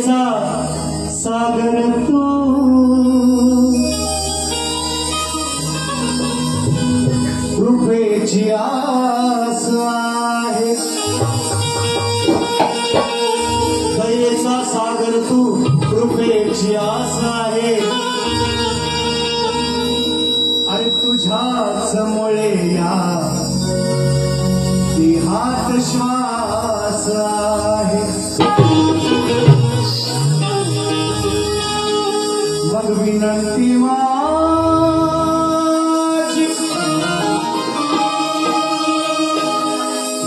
दयेचा सागर तू कृपेची आस आहे दयेचा सागर तू कृपेची आस आहे अरे तुझ्याच मुळे या देहात श्वास आहे मग विनंती माझी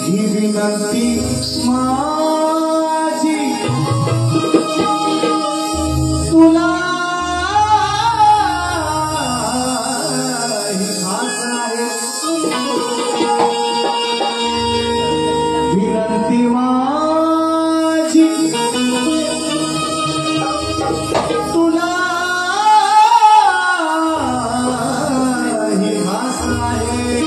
ही विनंती माझी तुला ही खास आहे विनंती माझी तुला ही खास आहे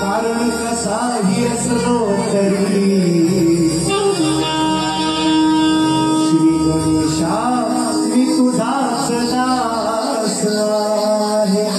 कारण कसाही असलो तरी श्री गणेशा मी तुझाच दास आहे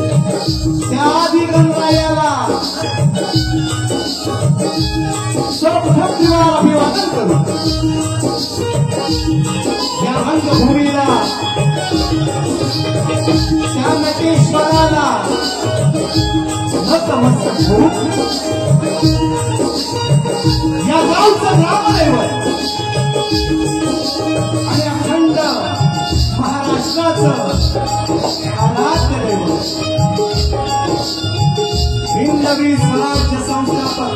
त्याआधी गणरायाला सर्वप्रथम अभिवादन करू या रंगभूमीला त्या नटेश्वराला नतमस्तक होऊ या गावचं ग्रामदैवत आणि अखंड महाराष्ट्राचं आराध्य दैवत हिंदवी स्वराज्य संस्थापक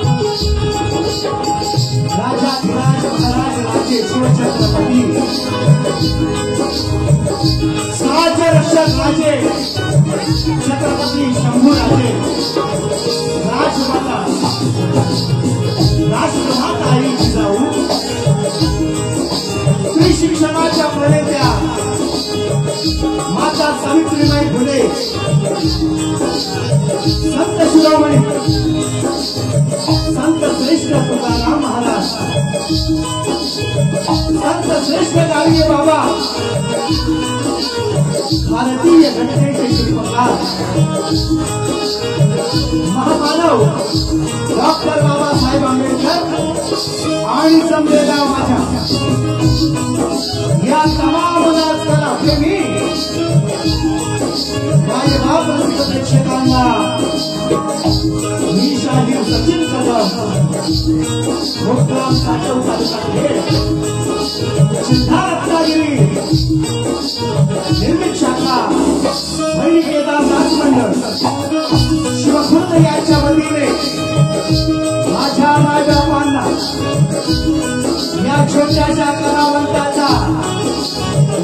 राजाधिराज महाराज राजे शिवछत्रपती साजरक्षक राजे छत्रपती शंभूराजे राजमाता राष्ट्रमाता आई जिजाऊ स्त्री शिक्षणाच्या प्रणेत्या माता सावित्रीबाई फुले संत शिरोमणी संत श्रेष्ठ तुकाराम महाराज संत श्रेष्ठ गाडगे बाबा भारतीय घटनेचे शिल्पकार महामानव डॉक्टर बाबासाहेब आंबेडकर आणि जमलेला माझ्या या तमाम राजकारण प्रेमी माझे बाप प्रेक्षकांना मी शाहीर सचिन कदम मुक्काम साठव तालुका खेड जिल्हा रत्नागिरी निर्मित शाखा केदार राजमंडळ शिवखुर्द यांच्या वतीने माझ्या मायबापांना या छोट्याशा कलावंताचा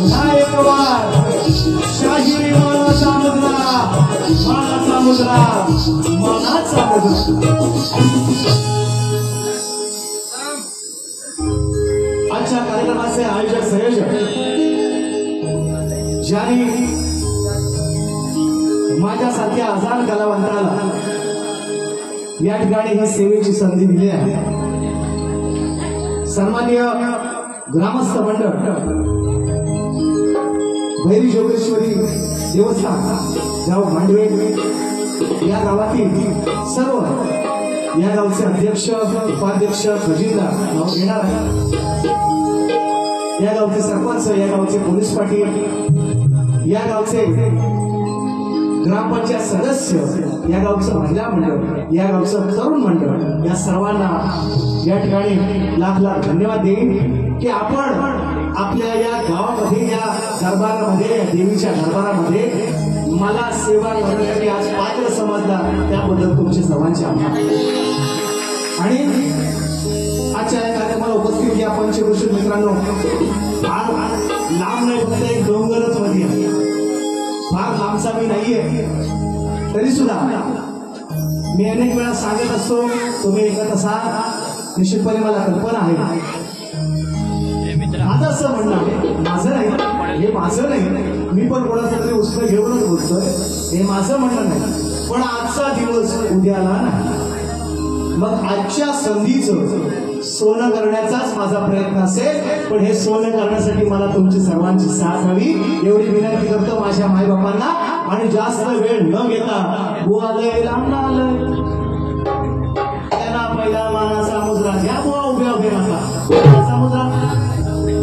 नायक वार शाहिरी मानाचा मुद्रा मानाचा मुद्रा मानाचा मुद्रा आजच्या कार्यक्रमाचे आयोजक संयोजक ज्यांनी माझ्यासारख्या हजार कलावंताला या ठिकाणी ही सेवेची संधी दिली आहे सन्माननीय ग्रामस्थ मंडळ भैरी जोगेश्वरी देवस्थान गाव मांडवे या गावातील सर्व या गावचे अध्यक्ष उपाध्यक्ष खजिनदार नाव घेणार आहे, या गावचे सरपंच, या गावचे पोलीस पाटील, या गावचे ग्रामपंचायत सदस्य, या गावचं महिला मंडळ, या गावचं तरुण मंडळ, या सर्वांना या ठिकाणी लाख लाख धन्यवाद देईन की आपण आपल्या या गावामध्ये या दरबारामध्ये या देवीच्या दरबारामध्ये मला सेवा करण्यासाठी आज पात्र समजला, त्याबद्दल तुमचे सर्वांचे आभार. आणि आजच्या या कार्यक्रमाला उपस्थित या पंचक्रोशीत मित्रांनो, फार लांब नाही, फक्त एक डोंगरच मध्ये आहे, फार लांबचा मी नाहीये, तरी सुद्धा मी अनेक वेळा सांगत असतो, तुम्ही ऐकत असाल, निश्चितपणे मला कल्पना आहे. माझं असं म्हणणं आहे, माझं नाही, हे माझं नाही, मी पण कोणाचं तरी उत्तर घेऊनच बोलतोय, हे माझं म्हणणं नाही, पण आजचा दिवस उद्याला नाही. मग आजच्या संधीचं सोनं करण्याचाच माझा प्रयत्न असेल, पण हे सोनं करण्यासाठी मला तुमची सर्वांची साथ हवी, एवढी विनंती करतो माझ्या मायबापांना. आणि जास्त वेळ न घेता बुवा आलंय रामना आलंय त्यांना पहिला मानाचा मुजरा घ्या, बुवा उभ्या उभे नका मुजरा,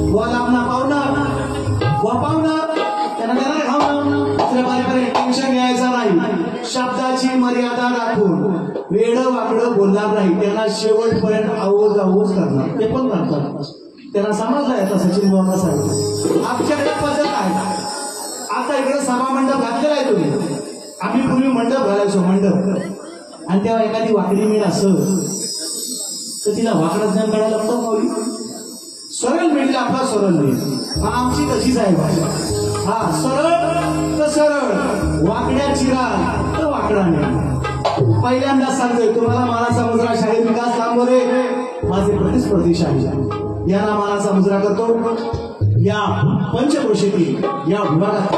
बुवा लांबना पाहुणा त्यांना देणार घावणं, दुसऱ्या बारीकडे टेन्शन घ्यायचं नाही, शब्दाची मर्यादा राखून वेड वाकडं बोलणार नाही, त्यांना शेवटपर्यंत आऊज करणार, ते पण करतात, त्यांना समजलं येतं. सचिन बाबा साहेब आमच्याकडे पद्धत आहे, आता इकडे सभा मंडप घातलेला आहे तुम्ही, आम्ही पूर्वी मंडप घालायचो मंडप, आणि तेव्हा एखादी वाकडी मीठ असं तर तिला वाकडा ज्ञान काढायला लागतो माऊली, सरळ मिळेल आपला सरळ मिळेल, आमची तशीच आहे भाषा, हा सरळ तर सरळ, वाकड्या चिरा तर वाकडा नाही. पहिल्यांदा सांगतोय तुम्हाला मानाचा मुजरा शाहीर विकास लांबोरे माझे प्रतिस्पर्धी शाहीर यांना मानाचा मुजरा करतो. या पंचक्रोशीतील या विभागात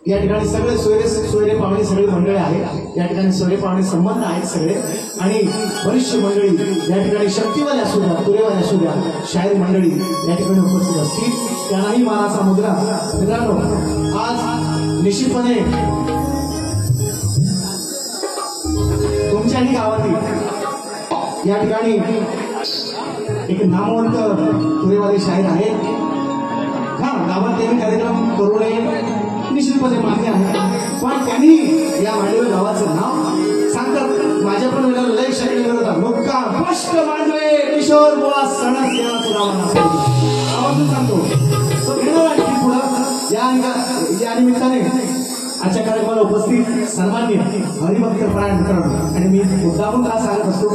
या ठिकाणी सगळे सोयरे पाहुणे सगळी मंडळी आहेत, या ठिकाणी सोयरे पाहुणे संबंध आहेत सगळे, आणि बरीचशी मंडळी या ठिकाणी शक्तीवाले असू द्या, तुरेवाले असू द्या, शाहीर मंडळी या ठिकाणी उपस्थित असतील, त्यांनाही मानाचा मुजरा. मित्रांनो, आज निश्चितपणे तुमच्याही गावातील या ठिकाणी एक नामवंत तुरेवाले शाहीर आहेत, हा गावात त्यांनी कार्यक्रम करू नये निश्चितपणे मान्य आहे, पण त्यांनी या मांडवे गावाचं नाव सांगतात. माझ्या पण वेळेला लय शाहीर करतात, मुक्का स्पष्ट मांडवे किशोर बुवा सणस या तुला आवाजून सांगतो, तो घेणार आणखी पुढं. या निमित्ताने आजच्या कार्यक्रमाला उपस्थित सन्माननीय हरिभक्त परायण मित्रांनो, आणि मी मुद्दामून का सांगत असतो,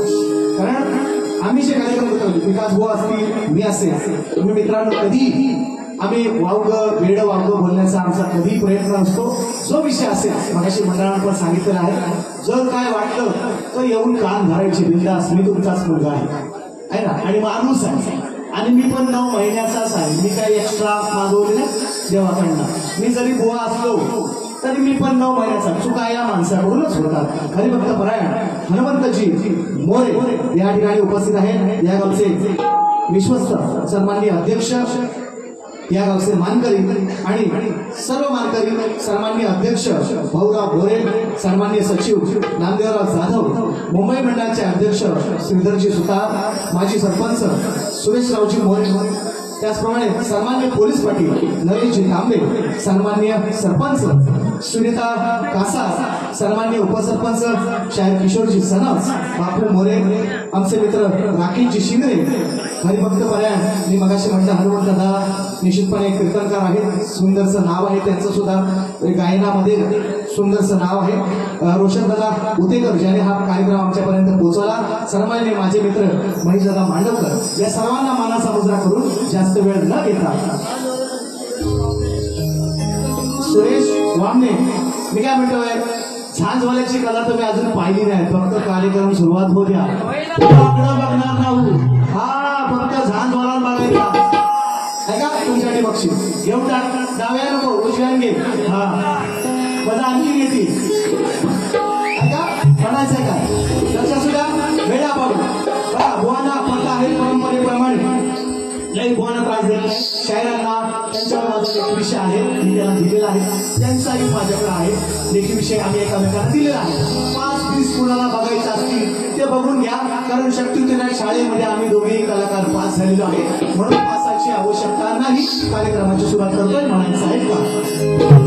कारण आम्ही जे कार्यक्रम करतो, विकास भाऊ असतील, मी असेल, तुम्ही मित्रांनो कधी आम्ही वावगं वेड वावगं बोलण्याचा आमचा कधी प्रयत्न असतो. जो विषय असेल मगाशी मंडळानं पण सांगितलेला आहे, जर काय वाटलं तर येऊन कान धरायचे, बिंदास, मी तुमचाच मुलगा आहे ना, आणि माणूस आहे, आणि मी पण 9 महिन्याचाच आहे, मी काही एक्स्ट्रा मागवले नाही देवाकडनं, मी जरी बुवा असलो तरी मी पण 9 महिन्याचा, चुका या माणसाकडूनच होतात. हरिभक्त परायण हनुमंतजी मोरे या ठिकाणी उपस्थित आहेत, या गावचे विश्वस्त सन्माननीय अध्यक्ष, या गावचे मानकरी आणि सर्व मानकरी, सन्माननीय अध्यक्ष भाऊराव भोरे, सन्माननीय सचिव नामदेवराव जाधव, मुंबई मंडळाचे अध्यक्ष श्रीधरजी सुतार, माजी सरपंच सुरेशरावजी मोरे, त्याचप्रमाणे सन्माननीय पोलीस पाटील नरेशजी तांबे, सन्माननीय सरपंच सुनीता कासा, सन्माननीय उपसरपंच शाहीर किशोरजी सनस, बापू मोरे, आमचे मित्र राकेशजी शिंगरे, हरिभक्त परायण, मी मगाशी म्हटलं हनुमंत दादा निश्चितपणे कीर्तनकार आहेत, सुंदरचं नाव आहे त्यांचं सुद्धा, गायनामध्ये सुंदरचं नाव आहे. रोशन दादा उतेकर ज्याने हा कार्यक्रम आमच्यापर्यंत पोहोचवला, सन्माननीय माझे मित्र महेश दादा मांडवकर, या सर्वांना मानाचा मुजरा करून जास्त वेळ न घेता सुरेश वामने, मी काय म्हणतोय, झांजवाल्याची कला तुम्ही अजून पाहिली नाही, फक्त कार्यक्रम सुरुवात होऊ द्या, बघणार नाहू, हा फक्त झांजवाला बघायचा आहे का, तुमच्यासाठी बक्षीस घेऊन डाव्या नको उजव्या घे, हा माझा आणखी घेते का म्हणायचंय काय, लक्षात सुद्धा वेळा पाहू बघा, बुवांना पत्ता आहे परंपरेप्रमाणे साईज माझ्याकडे आहे. लेखीविषयी आम्ही एकामेकांना दिलेला आहे. 5-20 कुणाला बघायचं असतील ते बघून घ्या, कारण शक्तिविनायक शाळेमध्ये आम्ही दोघेही कलाकार पास झालेलो आहे, म्हणून पासाची आवश्यकता नाही. कार्यक्रमाची सुरुवात करतोय. म्हणायचं आहे का?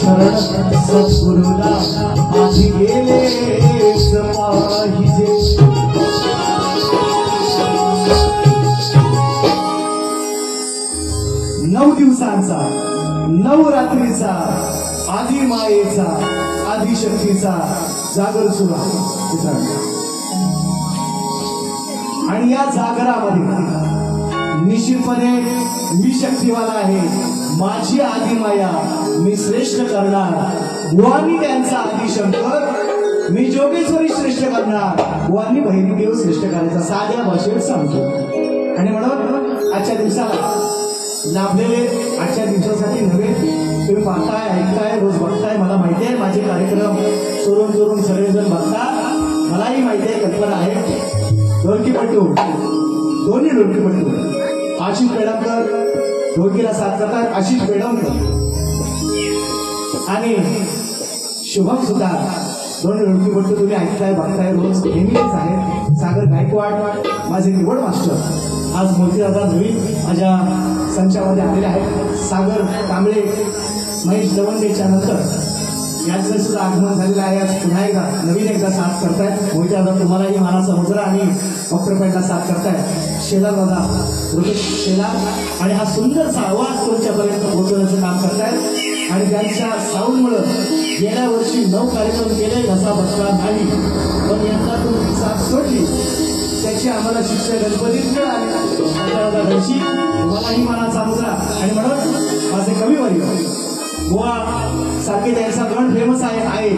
शरण सद्गुरुला आधी गेले पाहिजे. 9 दिवसांचा, 9 रात्रीचा, आधी मायेचा, आधी शक्तीचा जागर सुरू आहे. आणि या जागरामध्ये निश्चितपणे मी शक्तिवाला आहे. माझी आधी माया मी श्रेष्ठ करणार. बुवांनी त्यांचा आधी शंकर, मी जोगेश्वरी श्रेष्ठ करणार. बुवांनी बहिणी देव श्रेष्ठ करायचा साध्या भाषेत सांगतो. आणि म्हणून आजच्या दिवसाला लाभलेले, आजच्या दिवसासाठी नव्हे, तुम्ही पाहताय, ऐकताय, रोज बघताय. मला माहिती आहे माझे कार्यक्रम चोरून चोरून सगळेजण बघतात. मलाही माहिती आहे, कल्पना आहे. ढोलकीपट्टू, दोन्ही ढोलकीपट्टू, आशिष पेडणकर ढोलकीला साथ करतात. आशिष पेडणकर आणि शुभम सुद्धा दोन्ही ढोलकीपट्टू तुम्ही ऐकताय, बघताय, रोज नेहमीच आहे. सागर गायकवाड माझे कीबोर्ड मास्टर आज मोतीदादा नवीन माझ्या संचामध्ये आलेले आहेत. सागर कांबळे, महेश दवंडेच्या नंतर यांचं सुद्धा आगमन झालेलं आहे. आज पुन्हा एकदा नवीन एकदा साथ करतायत. मोतीदादा तुम्हालाही मानाचा मुजरा आणि डॉक्टर साथ करतायत. शेलार दादा, रुपेश शेलार, आणि हा सुंदरसा आवाज तुमच्यापर्यंत पोहोचवण्याचं काम करतायत. आणि त्यांच्या साऊंडमुळे गेल्या वर्षी 9 कार्यक्रम केले, घसा बसला नाही, पण यंदा तुम्ही साथ सोडली. त्याची आम्हाला शिक्षा गणपतीत मिळाली. घरची तुम्हालाही मानाचा मुजरा. आणि म्हणून माझे कविवर्य बुवा सारखे त्यांचा गण फेमस आहे.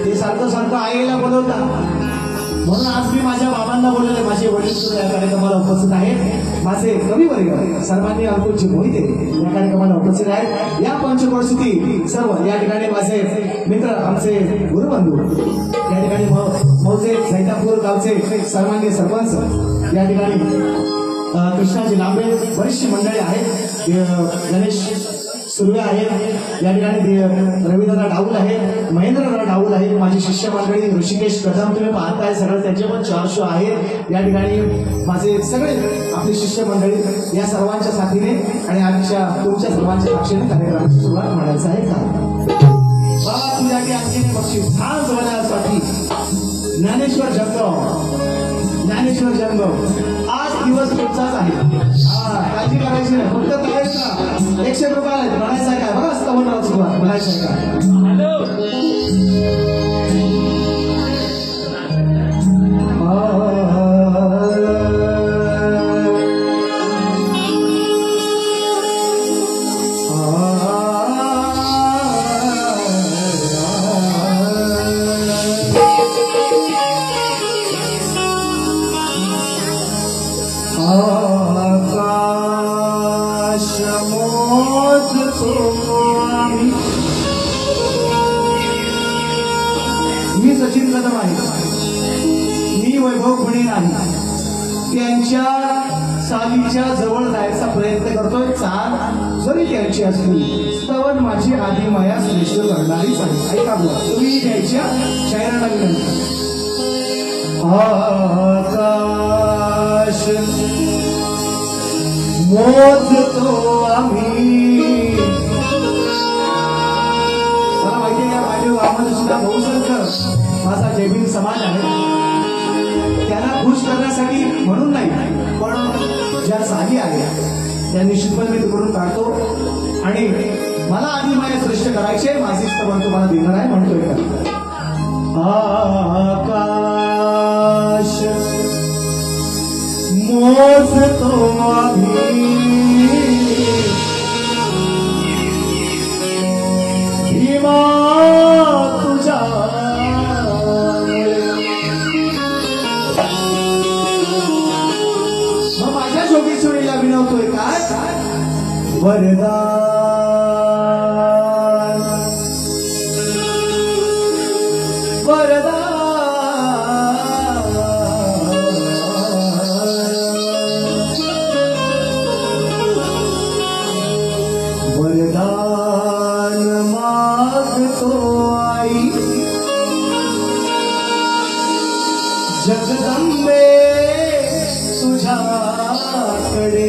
ते सारखं सारखं आईला बोलवतात. म्हणून आज मी माझ्या बाबांना बोललेले, माझे वडील सुद्धा या कार्यक्रमाला उपस्थित आहेत, माझे कविवर्ग सर्वांनी अंकुरजी मोहिते या कार्यक्रमाला उपस्थित आहेत. या पंचक्रोशीतील सर्व या ठिकाणी माझे मित्र, आमचे गुरुबंधू, या ठिकाणी मौजे सैतापूर गावचे सर्वांनी सरपंच, या ठिकाणी कृष्णाजी लांबे, बरीचशी मंडळी आहेत, गणेश सुर्वे आहेत, या ठिकाणी रवींद्रनाथ डाऊल आहे, महेंद्रनाथ डाऊल आहे, माझी शिष्य मंडळी ऋषिकेश कदम तुम्ही पाहताय सगळं, त्यांचे पण 4 शो आहेत. या ठिकाणी माझे सगळे आपली शिष्य मंडळी, या सर्वांच्या साथीने आणि आमच्या तुमच्या सर्वांच्या साक्षीने कार्यक्रमाची सुरुवात म्हणायचं आहे का बाबा तुझ्या आणखीन बक्षीस छान जोडण्यासाठी ज्ञानेश्वर जंगम आज दिवस तुमचाच आहे. काळजी करायची नाही, फक्त करायचं 100 रुपये आहेत, म्हणायचं आहे काय बघा, स्तवनराव सुरुवात म्हणायचं आहे मी सचिन कदम आहे, मी वैभव खुणे नाही, त्यांच्या सालीच्या जवळ जायचा प्रयत्न करतोय. चाल जरी त्यांची असली स्तवन माझी आधी माया श्रेष्ठ करणारीच आहे. ऐका बोला तुम्ही द्यायच्या शायराला विनंती. आकाश मोजतो आम्ही, मला माहिती आहे माझ्या गावामध्ये सुद्धा बहुसंख्य माझा जैविक समाज आहे, त्यांना खुश करण्यासाठी म्हणून नाही, पण ज्या साधी आहे त्या निश्चितपणे मी तिकडून काढतो आणि मला आधी माझ्या श्रेष्ठ करायचे, माझी स्तवन तुम्हाला देणार आहे म्हणतोय का. आकाश मोजतो आम्ही, भीमा तुझ्या मग माझ्या जोगेश्वरीला विनवतोय काय वरदान, वरदान मागतो आई जगदंबे तुझ्याकडे.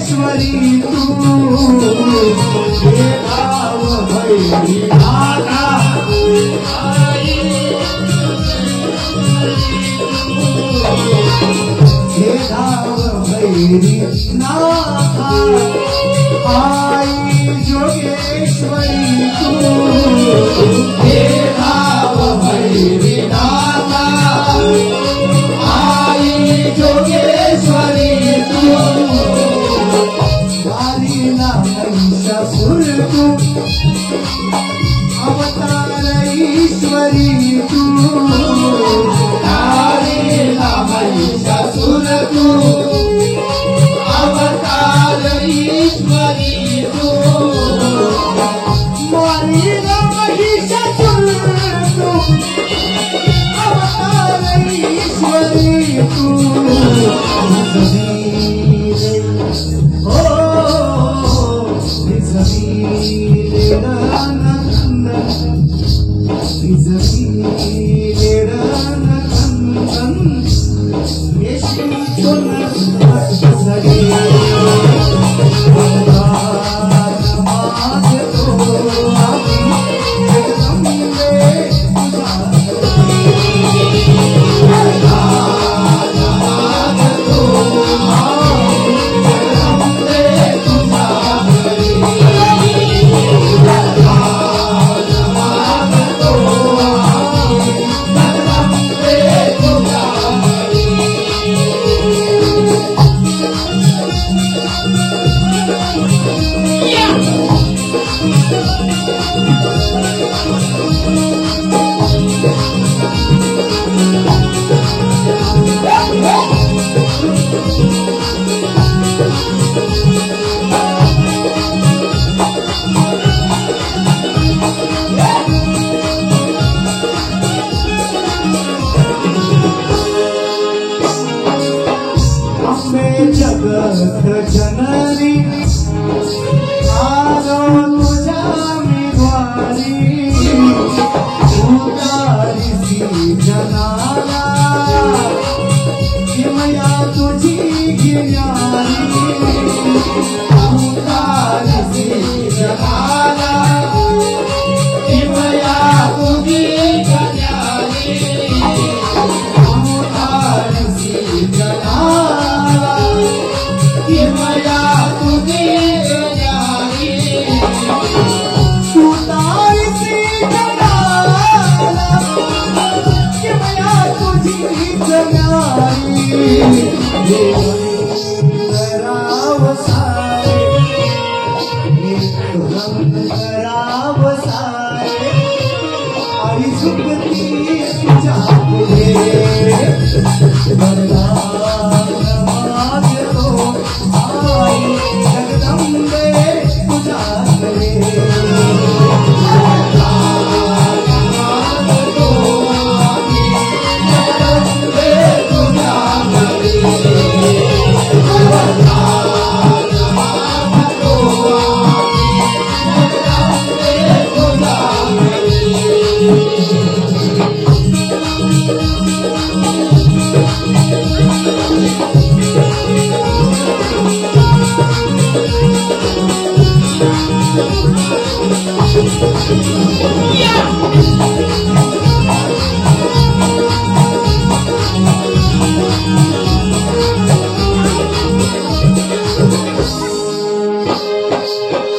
जोगेश्वरी तू हे गाव भैरी नाथा हे गाव भैरी नाथा आई जोगेश्वरी तू हे गाव भैरी नाथा आई जोगेश्वरी तू वालीला महिषासुर तू अवतार ईश्वरी तू वालीला महिषासुर तू अवतार ईश्वरी तू वालीला महिषासुर तू अवतार ईश्वरी तू जगत जननी आलो तुझ्या मी द्वारी उतारीसी जनाला किमया तुझी गिन्यारी उतारीसी जनाला किमया तुझी गिन्यारी उतारीसी जनाला किमया तुझी गिन्यारी उतारीसी जनाला किमया तुझी गिन्यारी राव सारे राव सारे आई सुखती तुझ्या पुढे मागतो आई जगदंबे तुझ्याकडे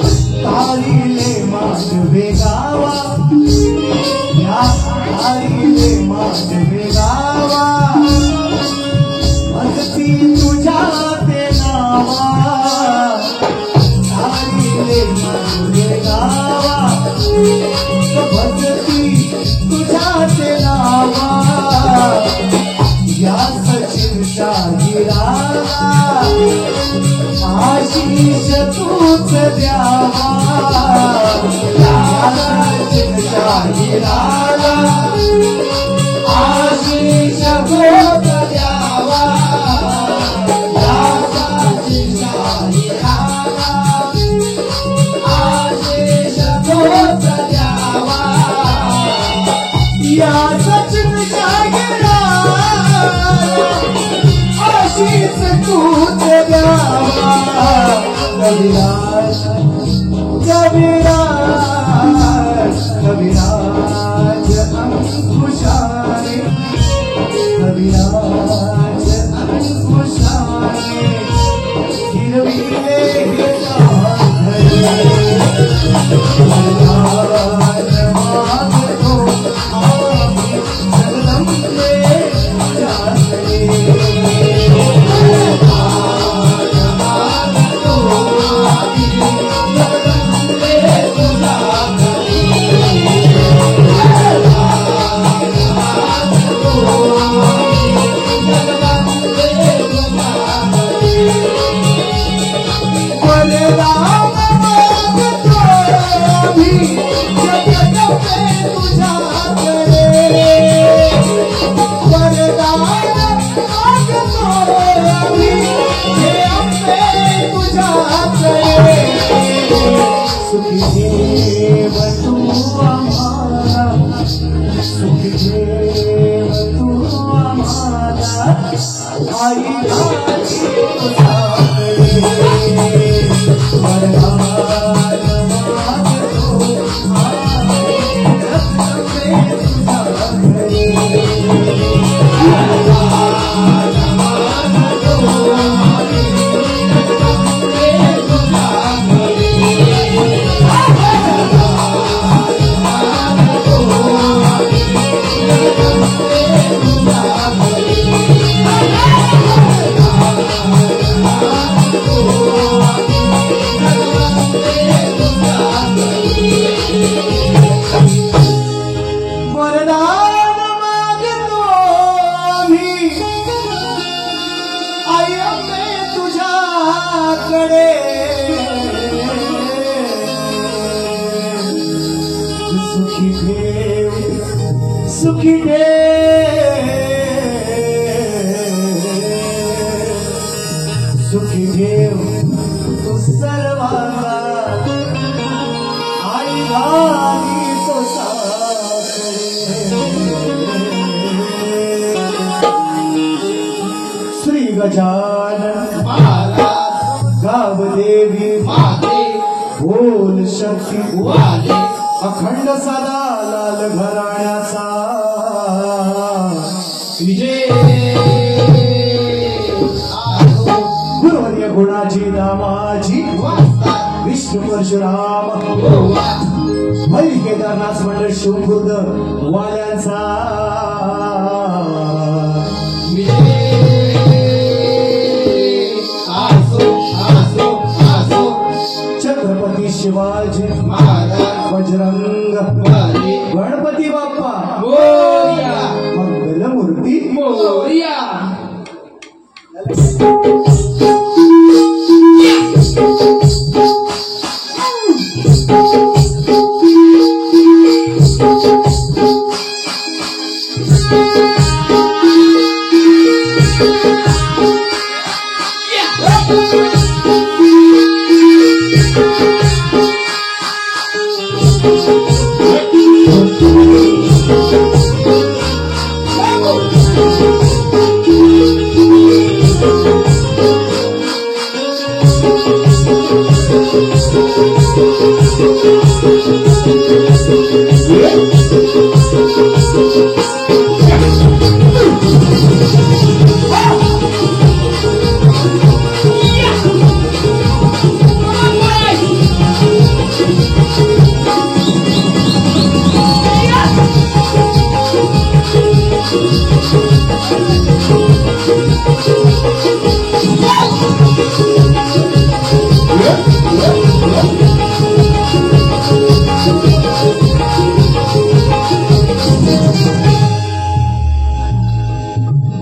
तारीले मांडवे गावा या तारीले मांडवे गावा भक्ती तुझ्या ते नावा तारीले मांडवे गावा भक्ती तुझ्या ते नावा या सचिन शाहिराला आशीष तूच द्यावा शाहिराला आशीष तूच द्यावा शाहिराला आशीष तूच द्यावा या सचिन शाहिराला आशीष तूच द्यावा कविराज कविराज कविराज अंकुशाने कविराज अंकुशाने हिरविले सुखी देव तू सर्वांना आई गावी तो श्री गजानन गावदेवी बोल शक्ती अखंड सदा लाल घराण्याचा विजय गुरुवर्य गुणाजी नामाजी विष्णू परशुराम हरी केदारनाथ मंडळ शिवखुर्द वाल्यांचा छत्रपती शिवाजी महाराज बजरंग गणपती बाप्पा मोरया मंगलमूर्ती मोरया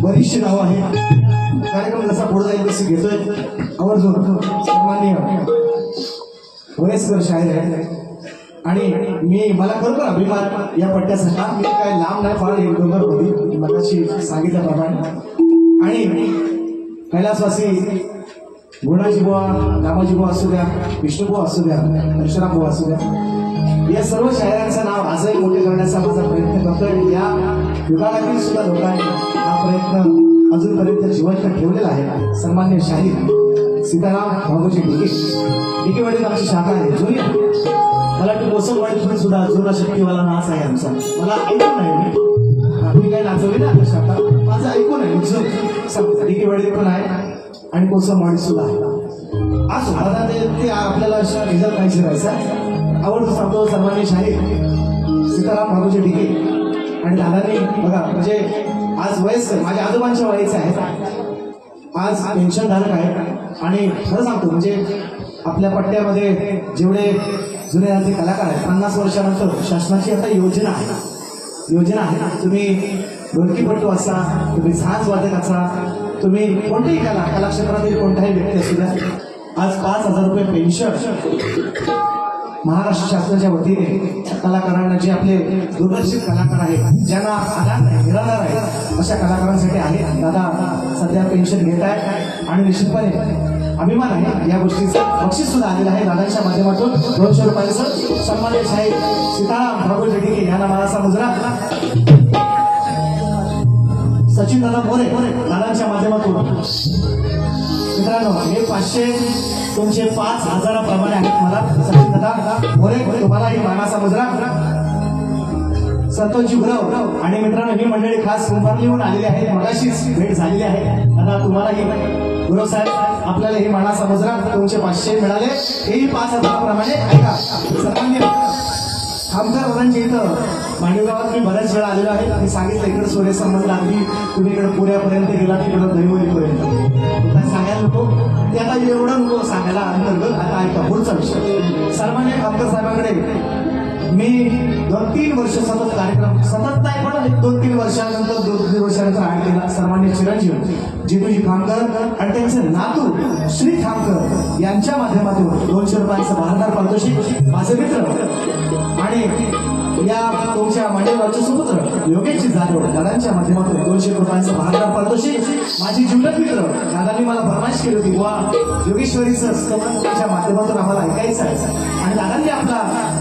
बरीचशी नाव आहे. कार्यक्रम जसा पुढे जाईल तसे घेतोय आवर्जून. सन्माननीय वयस्कर शाहीर आहेत आणि मला खरोखर अभिमान या पट्ट्यासाठी. मी काय लांब नाही, फार एक दोन होती मगाशी सांगितल्याप्रमाणे. आणि कैलासवासी गुणाजी बुवा, दामाजी बुवा असू द्या, विष्णू बुवा असू द्या, परशुराम बुवा असू द्या, या सर्व शाहिरांचं नाव आजही मोठे करण्याचा माझा प्रयत्न करतोय. या विभागातील सुद्धा लोकांनी हा प्रयत्न अजूनपर्यंत जिवंत ठेवलेला आहे. सन्मान्य शाहीर सीताराम भाऊजी डिके वडील आमची शाखा आहे जुनी. मला वाटतं कोसलवाडीतून सुद्धा जुना शक्तीवाला नाच आहे आमचा. मला ऐकून नाही मी काय नाचवली ना आता शाखा माझं ऐकून आहे. डिके वडील पण आहे आणि कोसलवाडी सुद्धा आहे. असो आता ते आपल्याला रिझल्ट नाही शिरायचा आवडतो सांगतो सर्वांनी शाहीर सीताराम भाऊजी डिके आणि दादांनी बघा म्हणजे आज वयस्कर माझ्या आजोबांच्या वयाचं आहे. आज पेन्शनधारक आहे आणि खरं सांगतो म्हणजे आपल्या पट्ट्यामध्ये जेवढे जुने कलाकार आहेत 50 वर्षानंतर शासनाची आता योजना आहे. तुम्ही ढोलकीपट्टू असा, तुम्ही झांज वादक असा, तुम्ही कोणत्याही कला क्षेत्रातील कोणताही व्यक्ती असू द्या, आज 5,000 रुपये पेन्शन महाराष्ट्र शासनाच्या वतीने कलाकारांना जे आपले दुर्लक्षित कलाकार आहेत ज्यांना आधार नाही निराधार आहे अशा कलाकारांसाठी आहे. दादा सध्या पेन्शन घेत आहे आणि निश्चितपणे अभिमान आहे या गोष्टीचं. बक्षीस सुद्धा आलेलं आहे दादांच्या माध्यमातून 200 रुपयाचं. सन्मानित शाहीर सीताराम भाऊजी डिके यांना मानाचा मुजरा. सचिन दादा मोरे दादांच्या माध्यमातून. मित्रांनो हे 500 तुमचे 5,000 प्रमाणे आहेत. मला सचिन दादा मोरे तुम्हालाही मानाचा मुजरा. संतोषजी गुरव आणि मित्रांनो ही मंडळी खास कुंभारलीहून आलेली आहे. मगाशीच भेट झालेली आहे. दादा तुम्हालाही गुरव साहेब आपल्याला ही मानाचा मुजरा तुमचे 500 मिळाले. हेही 5,000 प्रमाणे ऐका. सर्वांनी खामकर दादांच्या इथं मांडवगावात मी बऱ्याच वेळा आलेलो आहे. मी सांगितलं इकडे सूर्यसंबंध अगदी तुम्ही इकडे पुण्यापर्यंत गेला तिकडं दैवळीपर्यंत काय सांगायला नको ते आता एवढं नको सांगायला अंतर्गत. आता ऐका पुढचा विषय. सन्मान्य खामकर साहेबांकडे मी 2-3 वर्ष सतत कार्यक्रम सतत नाही पण 2-3 वर्षानंतर 2-3 वर्षानंतर ऍड केला. सर्वांनी चिरंजीव जितूजी खामकर आणि त्यांचे नातू श्री खामकर यांच्या माध्यमातून 200 रुपयांचं भारदार पारितोषिक माझे मित्र आणि या तुमच्या मांडेगावचे सुपुत्र योगेशजी जाधव दादांच्या माध्यमातून 200 रुपयांचं भारदार पारितोषिक. माझी जीवलग मित्र दादांनी मला फरमाईश केली होती वा योगेश्वरीचं स्तोत्राच्या माध्यमातून आम्हाला ऐकायचं आहे आणि दादांनी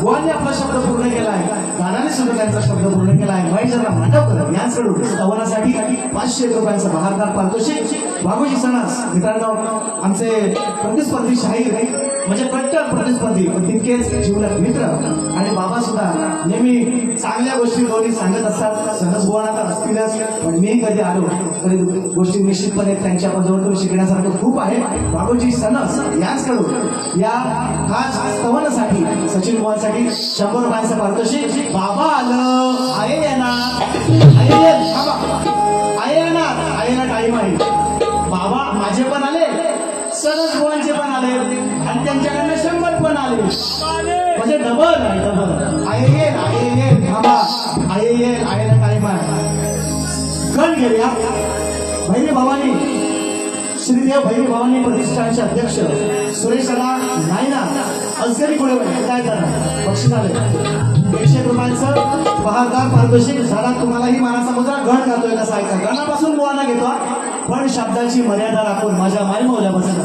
गोवांनी आपला शब्द पूर्ण केला आहे. दादाने सुद्धा त्यांचा शब्द पूर्ण केला आहे. महेशला मांडवकर यांच्याकडून स्तवनासाठी 500 रुपयांचं भारदार पारितोषिक. बाबूजी सणास मित्रांनो आमचे प्रतिस्पर्धी शाहीर म्हणजे कट्टर प्रतिस्पर्धी पण तितकेच जीवलग मित्र आणि बाबा सुद्धा नेहमी चांगल्या गोष्टी दोन्ही सांगत असतात. सहज बोलणं तर असतीलच पण मी कधी आलो तरी गोष्टी निश्चितपणे त्यांच्या पदावरून शिकण्यासारखं खूप आहे. बाबूजी सणस यांच्याकडून या खास स्तवनासाठी सचिन कुमारसाठी 100 रुपयांचं पारितोषिक. बाबा आलं आहे येणार आईला टाईम आहे. बाबा माझे पण आले सणस बुवांचे पण आले आणि त्यांच्याकडनं 100 पण आले म्हणजे डबल आईला टाईम आहे. गण घेऊया. भैरी भवानी श्रीदेव भैरी भवानी प्रतिष्ठानचे अध्यक्ष सुरेश दादा नायना असगरी कुळेवाडी काय करा बक्षीस आले 100 रुपयांचं बहारदार पारितोषिक. झाडा तुम्हालाही मानाचा मुद्रा गण घातोय कसा ऐका. गणापासून बोलायला घेतो पण शब्दाची मर्यादा राखून माझ्या मायमौल्या बसला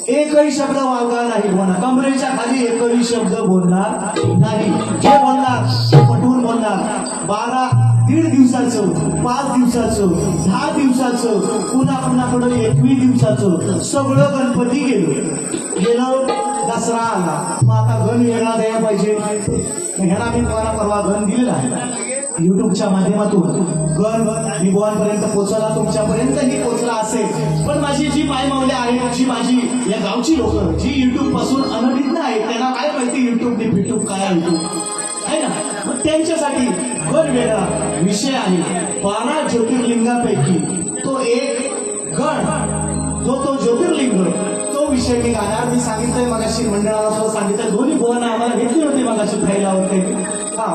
एकही शब्द वावणार नाही. बोलणार कमरेच्या खाली एकही शब्द बोलणार नाही. जे बोलणार ते पटवून बोलणार. 12-1.5 दिवसाचं 5 दिवसाचं 10 दिवसाचं पुन्हा पुढे 21 दिवसाचं सगळं गणपती गेलं दसरा आला. मग आता गण वेगळा द्यायला पाहिजे. ह्याला मी तुम्हाला परवा गण दिलेला आहे युट्यूबच्या माध्यमातून. गण मी बुवांपर्यंत पोहोचला तुमच्यापर्यंतही पोहोचला असेल पण माझी जी मायमावल्या आहेत जी माझी या गावची लोक जी युट्यूब पासून अनभिज्ञ आहेत त्यांना काय माहिती युट्यूब काय युट्यूब आहे ना. मग त्यांच्यासाठी गण वेगळा विषय आहे. 12 ज्योतिर्लिंगापैकी तो एक गण तो ज्योतिर्लिंग तो विषय मी गाणार. मी सांगितलंय मगाशी मंडळाला सुद्धा सांगितलं. दोन्ही बुवांना आम्हाला घेतली होती मगाशी खायला होते. हा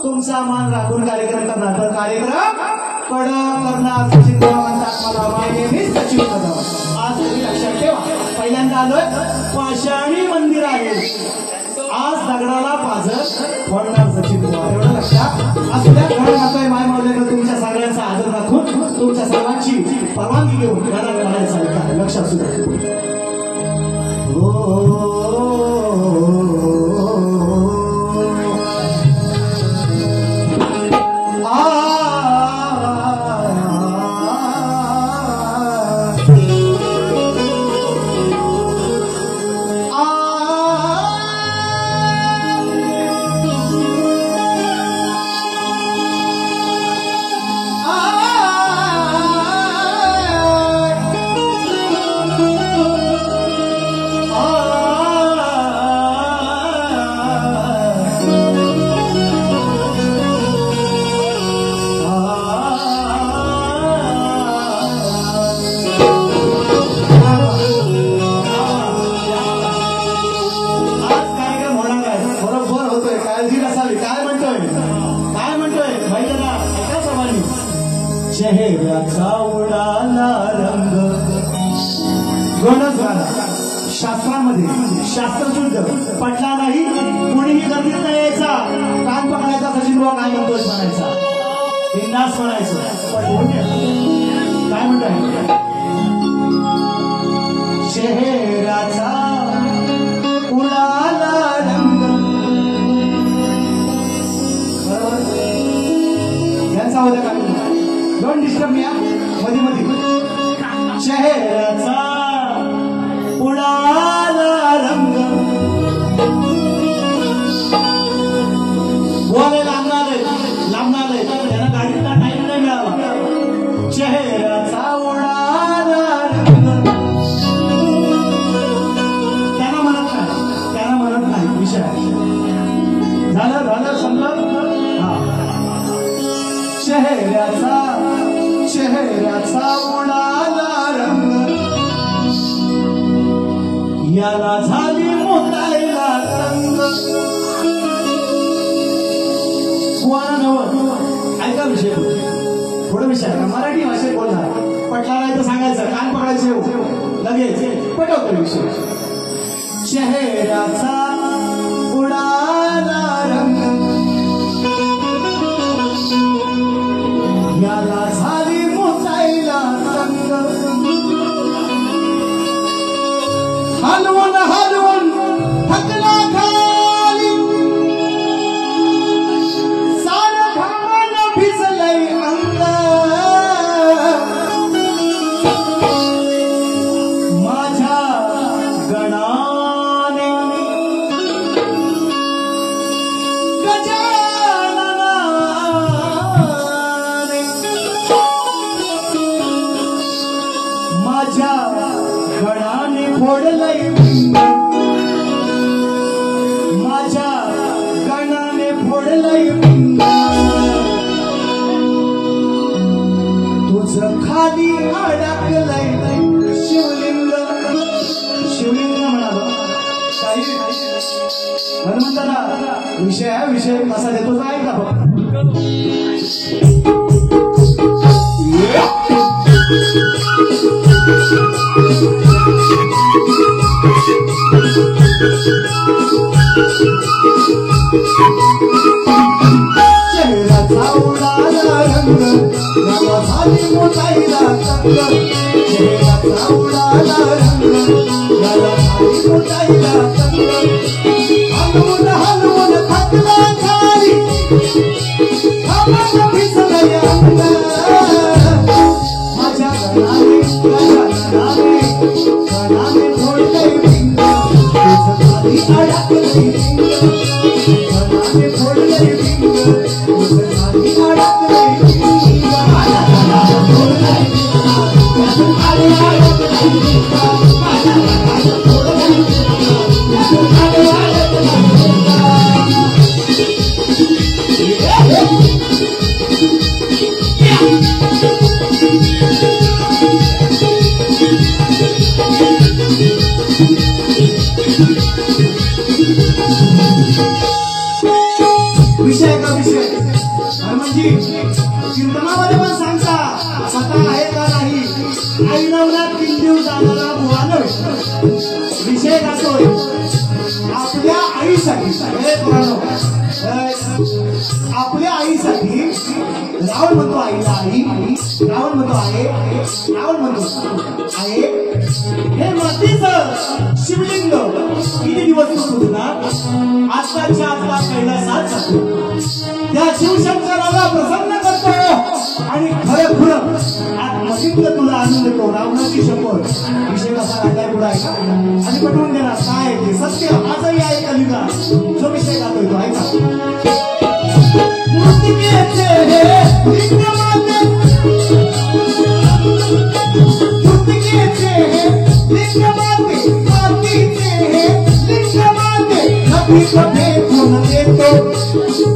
तुमचा मान राखून कार्यक्रम करणार तर कार्यक्रम करणार सचिन म्हणतात मला सचिन आज लक्षात ठेवा. पहिल्यांदा आलोय पाषाणी मंदिर आहे आज दगडाला पाझर म्हणणार सचिन कुमार एवढं लक्षात असू द्या. गण घातोय माय मावल्यानं तुमच्या सगळ्यांचा आदर राखून तुमच्या सर्वांची परवानगी घेऊन गणा म्हणायचा लक्षात असू द्या. काळजी नसावी. काय म्हणतोय माहिती ना, ऐका सर्वांनी. चेहऱ्याचा उडाला रंग गणच झाला. शास्त्रामध्ये शास्त्रशुद्ध पटला नाही, कोणीही गर्दीत नाही यायचा, कान पकडायचा, सचिन बुवा काय म्हणतोय म्हणायचा, बिंदास म्हणायचं. काय म्हणताय? चेहऱ्याचा उडाला रंग. बरोबर यांचा होता का? डोंट डिस्टर्ब मी मध्ये मध्ये. चेहऱ्याचा उडाला रंग. बोले लांबणार आहे त्यांना गाडीचा टाईम नाही मिळाला. चेहऱ्याचा उडाला रंग. त्यांना म्हणत नाही विषय झालं समजा. चेहऱ्याचा उडाला रंग. याला झाली मोतायला रंग. ऐका विषय थोडं विषय मराठी भाषेत बोलणार, पटला नाही तर सांगायचं, कान पकडायचे लगेच पटवतो विषय. चेहऱ्याचा उडाला रंग. याला झाली मोतायला रंग. हलवून थकला खाली. सारं घामानं भिजलंय अंग. माझ्या गणाने गजाननाने माझ्या गणाने फोडलंय पिंग. माझ्या गणाने फोडलंय पिंग. तुझं खाली अडकलंय शिवलिंग. शिवलिंग म्हणालो काही हनुमंताला विषय कसा देतो ऐका बघ. चेहऱ्याचा उडाला रंग. याला झाली मोतायला रंग. चेहऱ्याचा उडाला रंग. याला झाली मोतायला रंग. हलवून थकला खाली. घामानं भिजलंय अंग. माझ्या गणाने फोडलंय पिंग. तुझं खाली अडकलंय पिंग. गणाने फोडलंय पिंग. तुझं खाली अडकलंय पिंग. विषय हनुमानजी कीर्तनामध्ये पण सांगता स्वतः आहे का नाही. ऐनवला 3 दिवस जाणारा बुवा नव्हे. विषय जातोय आपल्या आईसाठी. आपल्या आईसाठी रावण म्हणतो आईला आई. रावण म्हणतो आहे. रावण म्हणतो आहे हे मातीचं शिवलिंग किती दिवस होणार. आत्ताच्या आत्ता कैलासात जातो. त्या शिवशंकराला प्रसन्न करतो आणि खरं आत्मसिद्ध तुला आणून देतो. रावणाची शपथ. विषय कसा राहिलाय पुढे ऐका आणि पटवून देणार काय ते सत्य आजही आहे कलियुगात. जो विषय गातोय तो ऐका. मूर्तिकेचे हे लिंगमाते. मूर्तिकेचे हे लिंगमाते. मातीचे हे लिंगमाते. कभी कभी गुण देतो.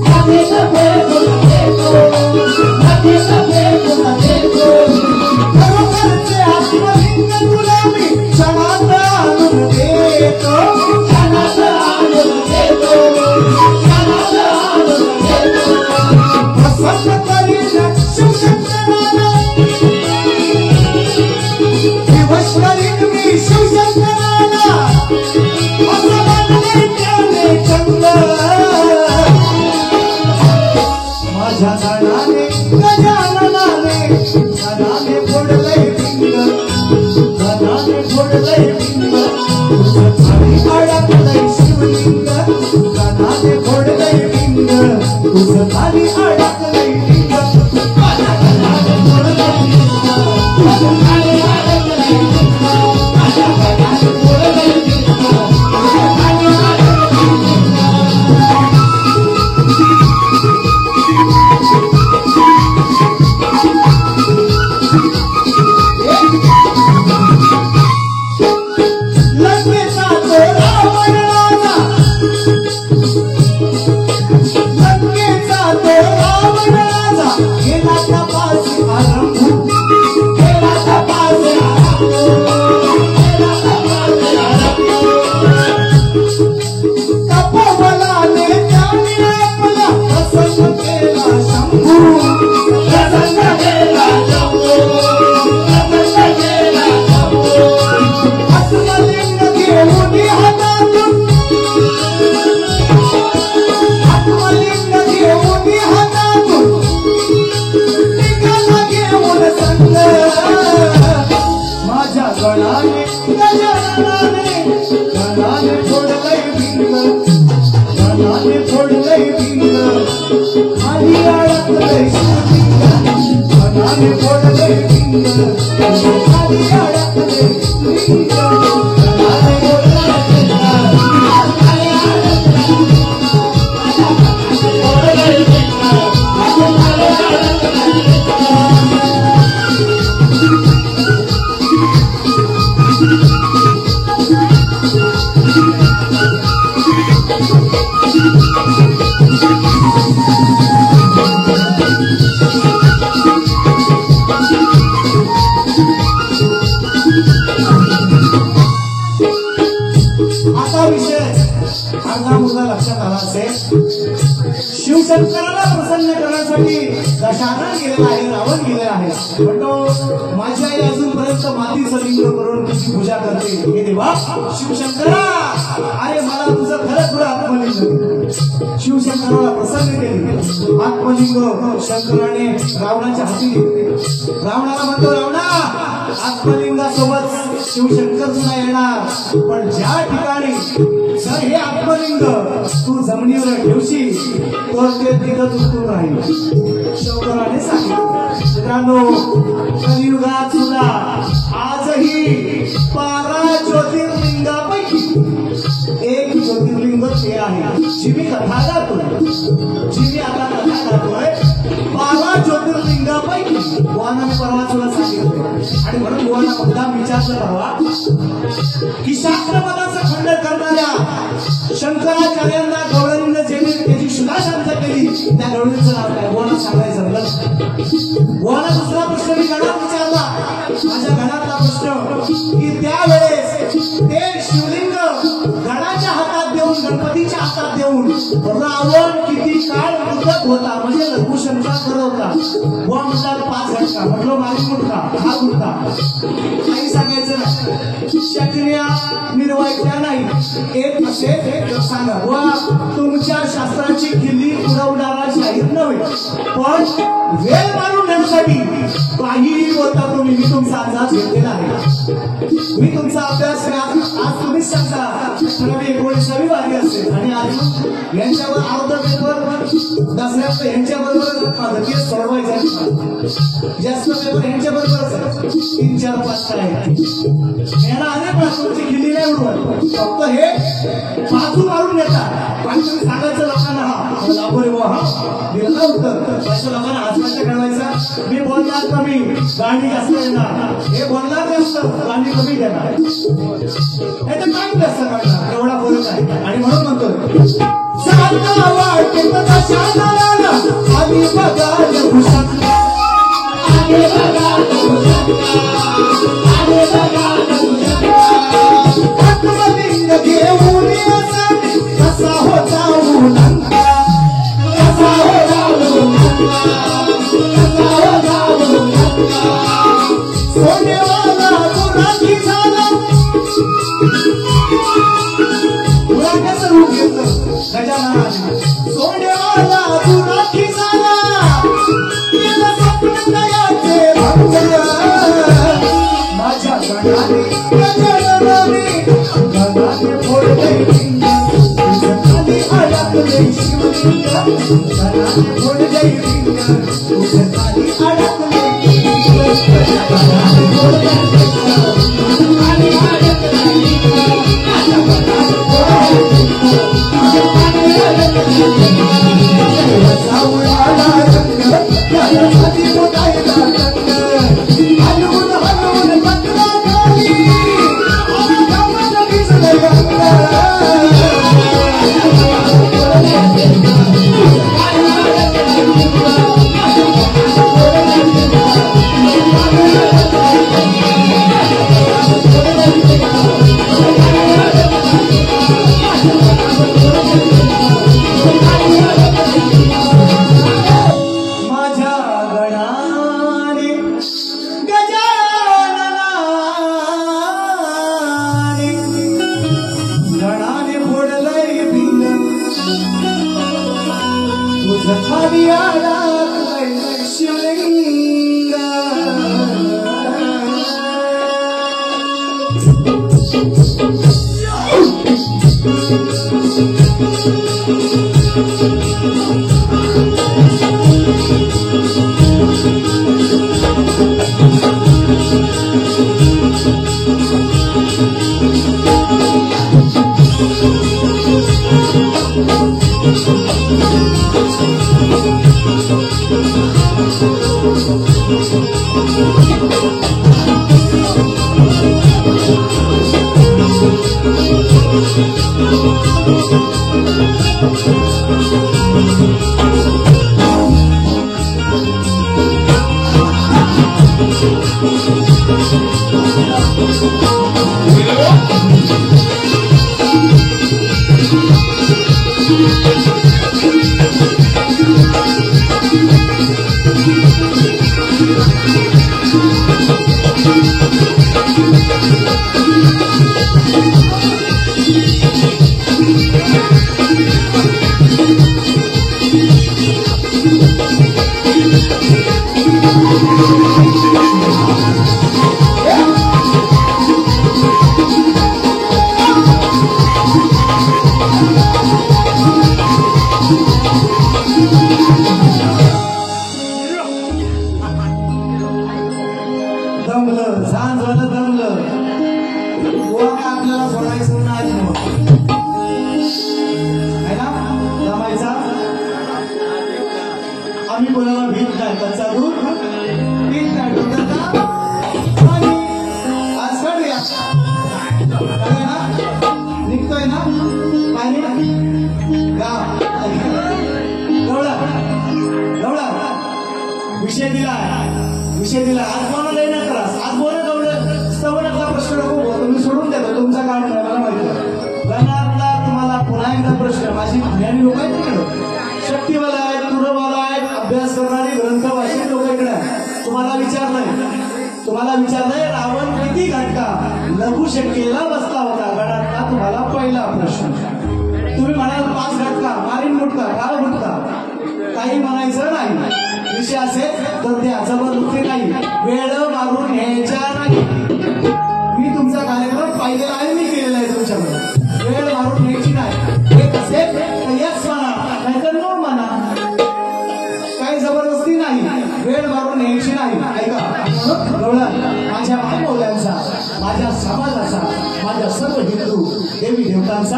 कभी कभी गुण देतो. कभी कभी गुण देतो. खरोखरचे आत्मलिंग तुला मी क्षणात आणून देतो. क्षणात आणून देतो. क्षणात गणाने फोडलंय पिंग तुझं खाली अडकलंय पिंग माझ्या गणाने फोडलंय पिंग तुझं खाली अडकलंय पिंग माझ्या गणाने फोडलंय पिंग तुझं खाली अडकलंय शिवशंकराला प्रसन्न करण्यासाठी दशानन गेलेला आहे, रावण गेलेला आहे. म्हणतो माझी आई अजूनपर्यंत मातीचं लिंग करून तुझी पूजा करते. हे देवा शिवशंकरा, अरे मला तुझं खरं खरं आत्मलिंग. शिवशंकराला प्रसन्न केले. आत्मलिंग शंकराने रावणाच्या हाती दिले. रावणाला म्हणतो, रावणा आत्मलिंगासोबत शिवशंकर सुद्धा येणार, पण ज्या ठिकाणी जर हे आत्मलिंग तू जमिनीवर ठेवशील तर ते तिथंच उतरून राहील. शंकराने सांगितलं. मित्रांनो, कलियुगात सुद्धा आजही 12 ज्योतिर्लिंगापैकी एक ज्योतिर्लिंग ते आहे जी मी कथा गातोय. 12 ज्योतिर्लिंगापैकी बुवांना परवा तुला सांगितलं. आणि म्हणून बुवांना मुद्दाम विचारलं परवा की शास्त्रपदाचं खंडन करणाऱ्या शंकराचार्यांना गवळणीनं ज्यांनी त्याची शुभाशांत केली त्या गवळणीचं नाव काय? बुवांना सांगायचं. बुवांना दुसरा प्रश्न मी गणात विचारला. माझ्या गणातला प्रश्न की त्यावेळेस ते शिवलिंग गणाच्या हातात देऊन, गणपतीच्या हातात देऊन रावण किती काळ मृतक होता, म्हणजे लघुशंका करत होता. बुवा म्हणतात 5 घंटा. म्हटलं माझी मुठका हा गुटका काही सांगायचं नाही. शक्रिया निर्वायच्या नाही. एक असे सांगा बुवा, तुमच्या शास्त्राची किल्ली उडवणारा शाहीर नव्हे, पण वेळ मारून येण्यासाठी काही होता तुम्ही. मी तुमचा अंदाज घेतलेला आहे. मी तुमचा अभ्यास आज तुम्हीच सांगता. 19वी वारी असेल आणि आज यांच्यावर अर्ध पेपर दसऱ्यात यांच्याबरोबर केस सोडवायचा. जास्त पेपर यांच्याबरोबरच 3, 4, 5 आहे. यांना अनेक प्रश्नांची खिल्ली नाही उडवत, फक्त हे बाजू मारून येतात. पण तुम्ही सांगायचं लोकांना हा लाभोरे बुवा हा दिलं उत्तर असं लोकांना आजकालच्या कळवायचा. मी बोलणार कमी, गाणी जास्त येणार. हे बोलणार जास्त, गाणी कमी देणार. हे तर काही जास्त कळणार, एवढा फरक आहे. आणि म्हणून म्हणतो आत्मलिंग घेऊन कसा होता सोनेवाला गुराखी झाला. गुराख्याचं रूप घेतलं गजाननाने. सोनेवाला गुराखी झाला, केलं स्वप्न दयाचे भंग. माझ्या गणाने गजाननाने गणाने फोडले पिंग तुझं खाली अडकलंय विषय दिला आज कोणाला लय ना त्रास आज बोला गवलं स्तवनातला प्रश्न नको तुम्ही सोडून देता तुमचा काम नाही मला माहिती गणातला तुम्हाला पुन्हा एकदा प्रश्न माझी ज्ञानी लोक आहेत तिकडं शक्तीवाला आहेत तुरवाला आहेत अभ्यास करणारे ग्रंथ वाचित लोक इकडे तुम्हाला विचारलंय रावण किती घटका लघु शक्तीला बसला होता गणातला तुम्हाला पहिला प्रश्न तुम्ही म्हणाल 5 घटका मारीन मुटका काळ मुटका काही म्हणायचं नाही विषय असेल तर ते जबरदस्ती नाही वेळ मारून घ्यायच्या नाही मी तुमचा कार्यक्रम पाहिलेला आहे मी केलेला आहे तुमच्याकडे वेळ मारून घ्यायची नाही एक असेल तर यस म्हणा नाहीतर नो म्हणा काही जबरदस्ती नाही वेळ मारून घ्यायची नाही ऐका माझ्या मायमौल्यांचा माझ्या समाजाचा माझ्या सर्व हिंदू देवी देवतांचा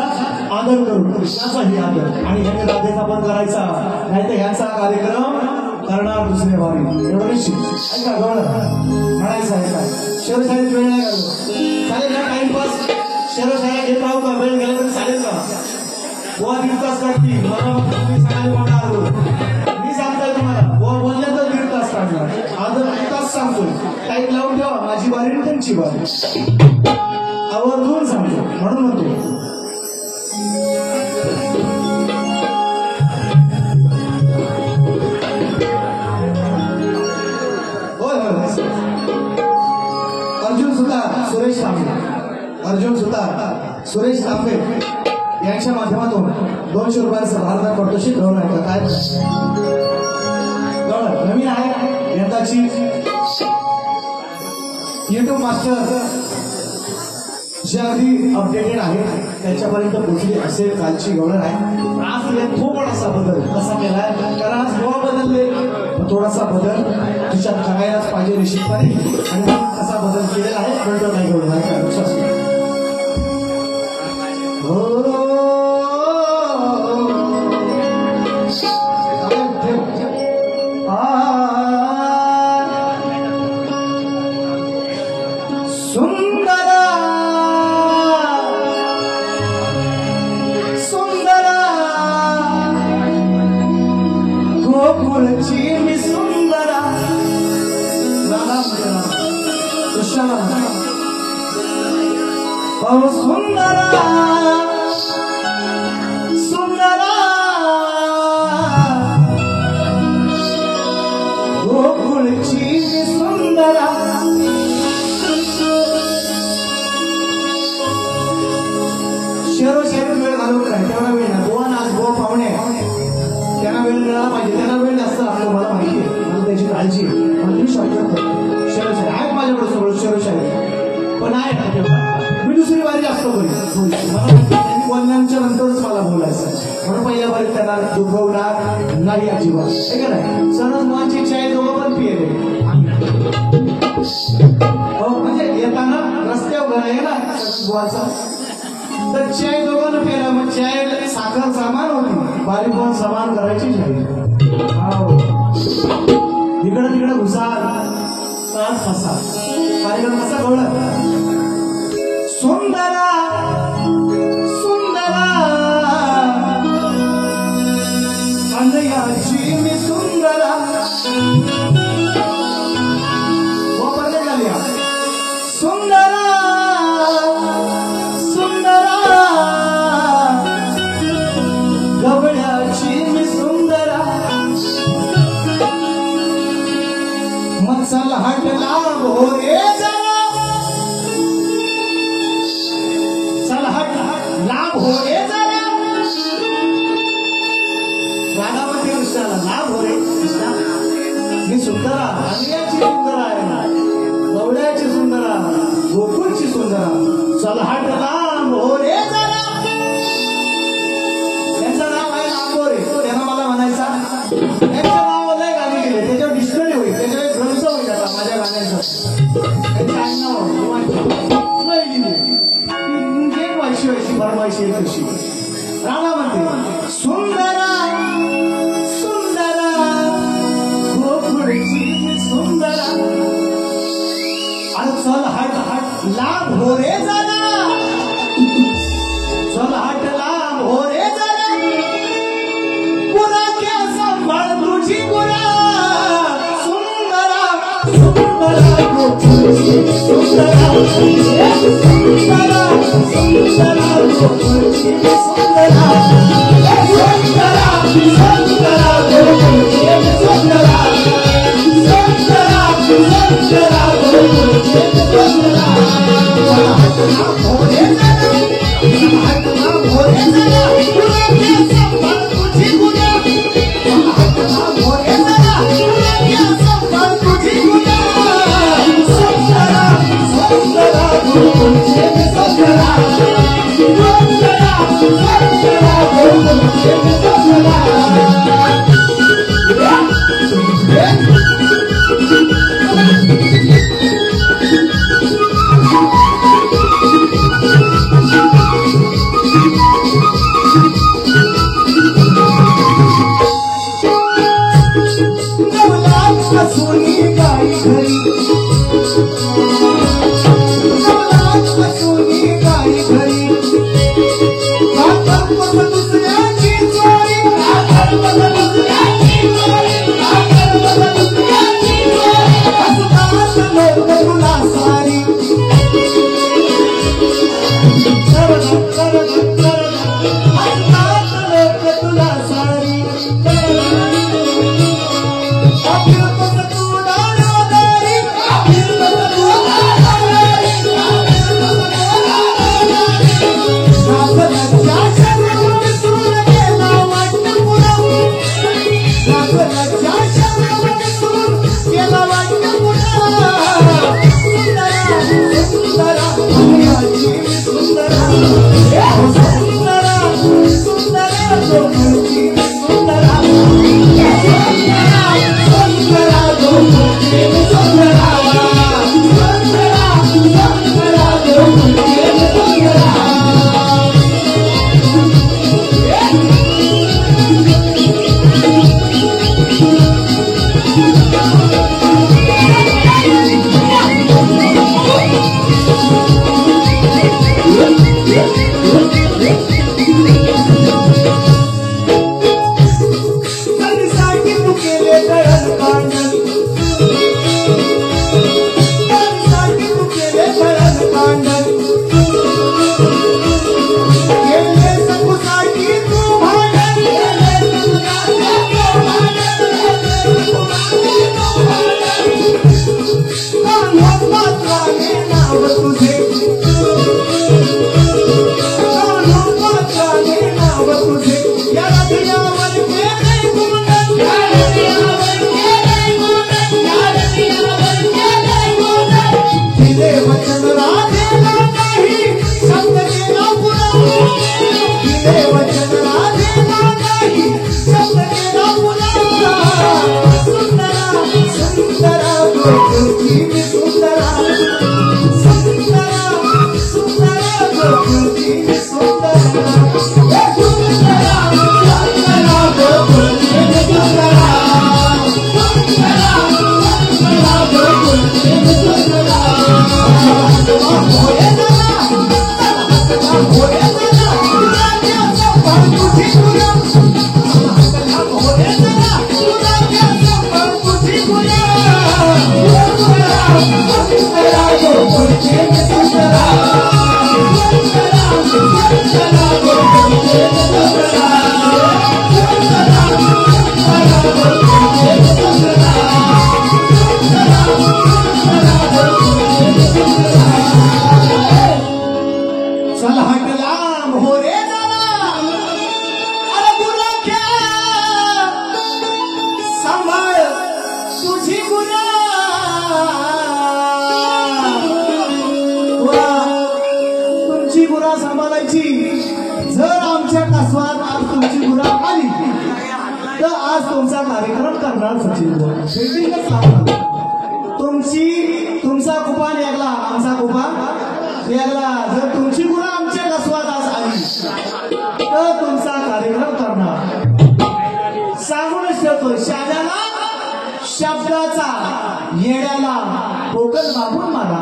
आदर करून कृष्णाचाही आदर आणि ह्याने राधेचा पण करायचा नाही तर ह्याचा कार्यक्रम करणार दुसरे वारी एवढं निश्चित ऐका गवळ म्हणायचं आहे काय शहरशाळेत वेळ नाही घालू चालेल ना टाइमपास शहरशाळा घेत राहू का वेळ गेला तरी चालेल का बुवा 1.5 तास काढतील मला मग तुम्ही सांगायला म्हणणार आलो मी सांगताय तुम्हाला बुवा बोलल्या तर 1.5 तास काढणार आदर 1 तास सांगतोय टाईम लावून ठेवा माझी वारी आणि त्यांची वारी आवर्जून सांगतो म्हणून म्हणतो सुरेश तांबे यांच्या माध्यमातून 200 रुपयांचा भारतात पारितोषिक घेऊन आहे काय नवीन आहे यंदाची युट्यूब मास्टर जे आधी अपडेटेड आहे त्याच्यापर्यंत पोहोचली असेल कालची गवळण आहे आज खूप असा बदल कसा थोडासा बदल तुझ्यात करायलाच पाहिजे निश्चितपणे आणि कसा बदल केलेला आहे कळतो नाही कळून लक्षात असतो. सुंदरा सुंदरा गोकुळची मी सुंदरा राधा कृष्णाला ओ सुंदरा सुंदरा गोकुळची मी सुंदरा शेरोशेरी वेळ घालून काय तेवढा वेळ ना गोवा नाच गोवा पाहुणे त्यांना वेळ मिळाला पाहिजे. त्यांना वेळ जास्त लागतो मला माहिती आहे. मला त्याची काळजी मला मी शॉर्टकट करतो. शेरोशाही आहे माझ्याकडे सगळं शेरोशाही पण आहे मी दुसरी बारी जास्त बोलली त्यांनी बोलण्याच्या नंतरच मला बोलायचं म्हणून पहिल्या बारीत त्यांना दुखवणार नाही अजिबात हे का नाही. सरळ मुलांची इच्छा आहे दोघं पण पिये म्हणजे येताना रस्त्यावर घर आहे ना गोवाचा तर चाय दोघांना पेला मग चाय साखर सामान होती बारी पण समान करायची इकडं तिकडं घुसाल तर फसा कार्यक्रम कसा कळलं. सुंदरा सुंदरा अंधयाची मी सुंदरा वापरले झाली सुंदरा गवळ्याची मी सुंदरा मग चल हटला भोरे जरा चल हट लाभ होरे जरा राधामध्ये कृष्णाला लाभ होरे कृष्णा मी सुंदरा अंग्याची सुंदरा आहे गवळ्याची सुंदरा गोकुळची सुंदरा चल हट लाभ होरे जरा. त्यांचं नाव आहे लांबोरे त्यांना मला म्हणायचा त्यांच्या नावाला गाणी गेले त्याच्यावर डिस्कवरी होईल त्याच्यावर ग्रंथ होईल आता माझ्या गाण्याचं त्यांच्या एक वर्षी वर्षी भरवायची एक वर्षी राधा म्हणते सुंदरा सुंदरा गोकुळची सुंदरा आणि चल हट हट लाभ हो रे जरा चल हट लाभ हो रे जरा पुरा क्या संभाळ तुझी पुरा सुंदरा सुंदरा गोकुळची सुंदरा सुंदरा सुंदरा गोकुळची सुंदरा सुंदरा सुंदरा गोकुळची सुंदरा सुंदरा सुंदरा गोकुळची सुंदरा भोरे जरा भोरे जरा पुरा क्या संभाळ तुझी पुरा भोरे जरा पुरा क्या संभाळ तुझी पुरा सुंदरा सुंदरा गोकुळची सुंदरा सुंदरा सुंदरा गोकुळची सुंदरा. तुला सारी तुमचा कार्यक्रम करणार सचिन तुमचा कुपा यागला आमचा कुपा यागला जर तुमची गुरं आमच्या कसवात आली तर तुमचा कार्यक्रम करणार सांगूनच ठेवतो शाळेला शब्दाचा येड्याला कोकण मागून मारा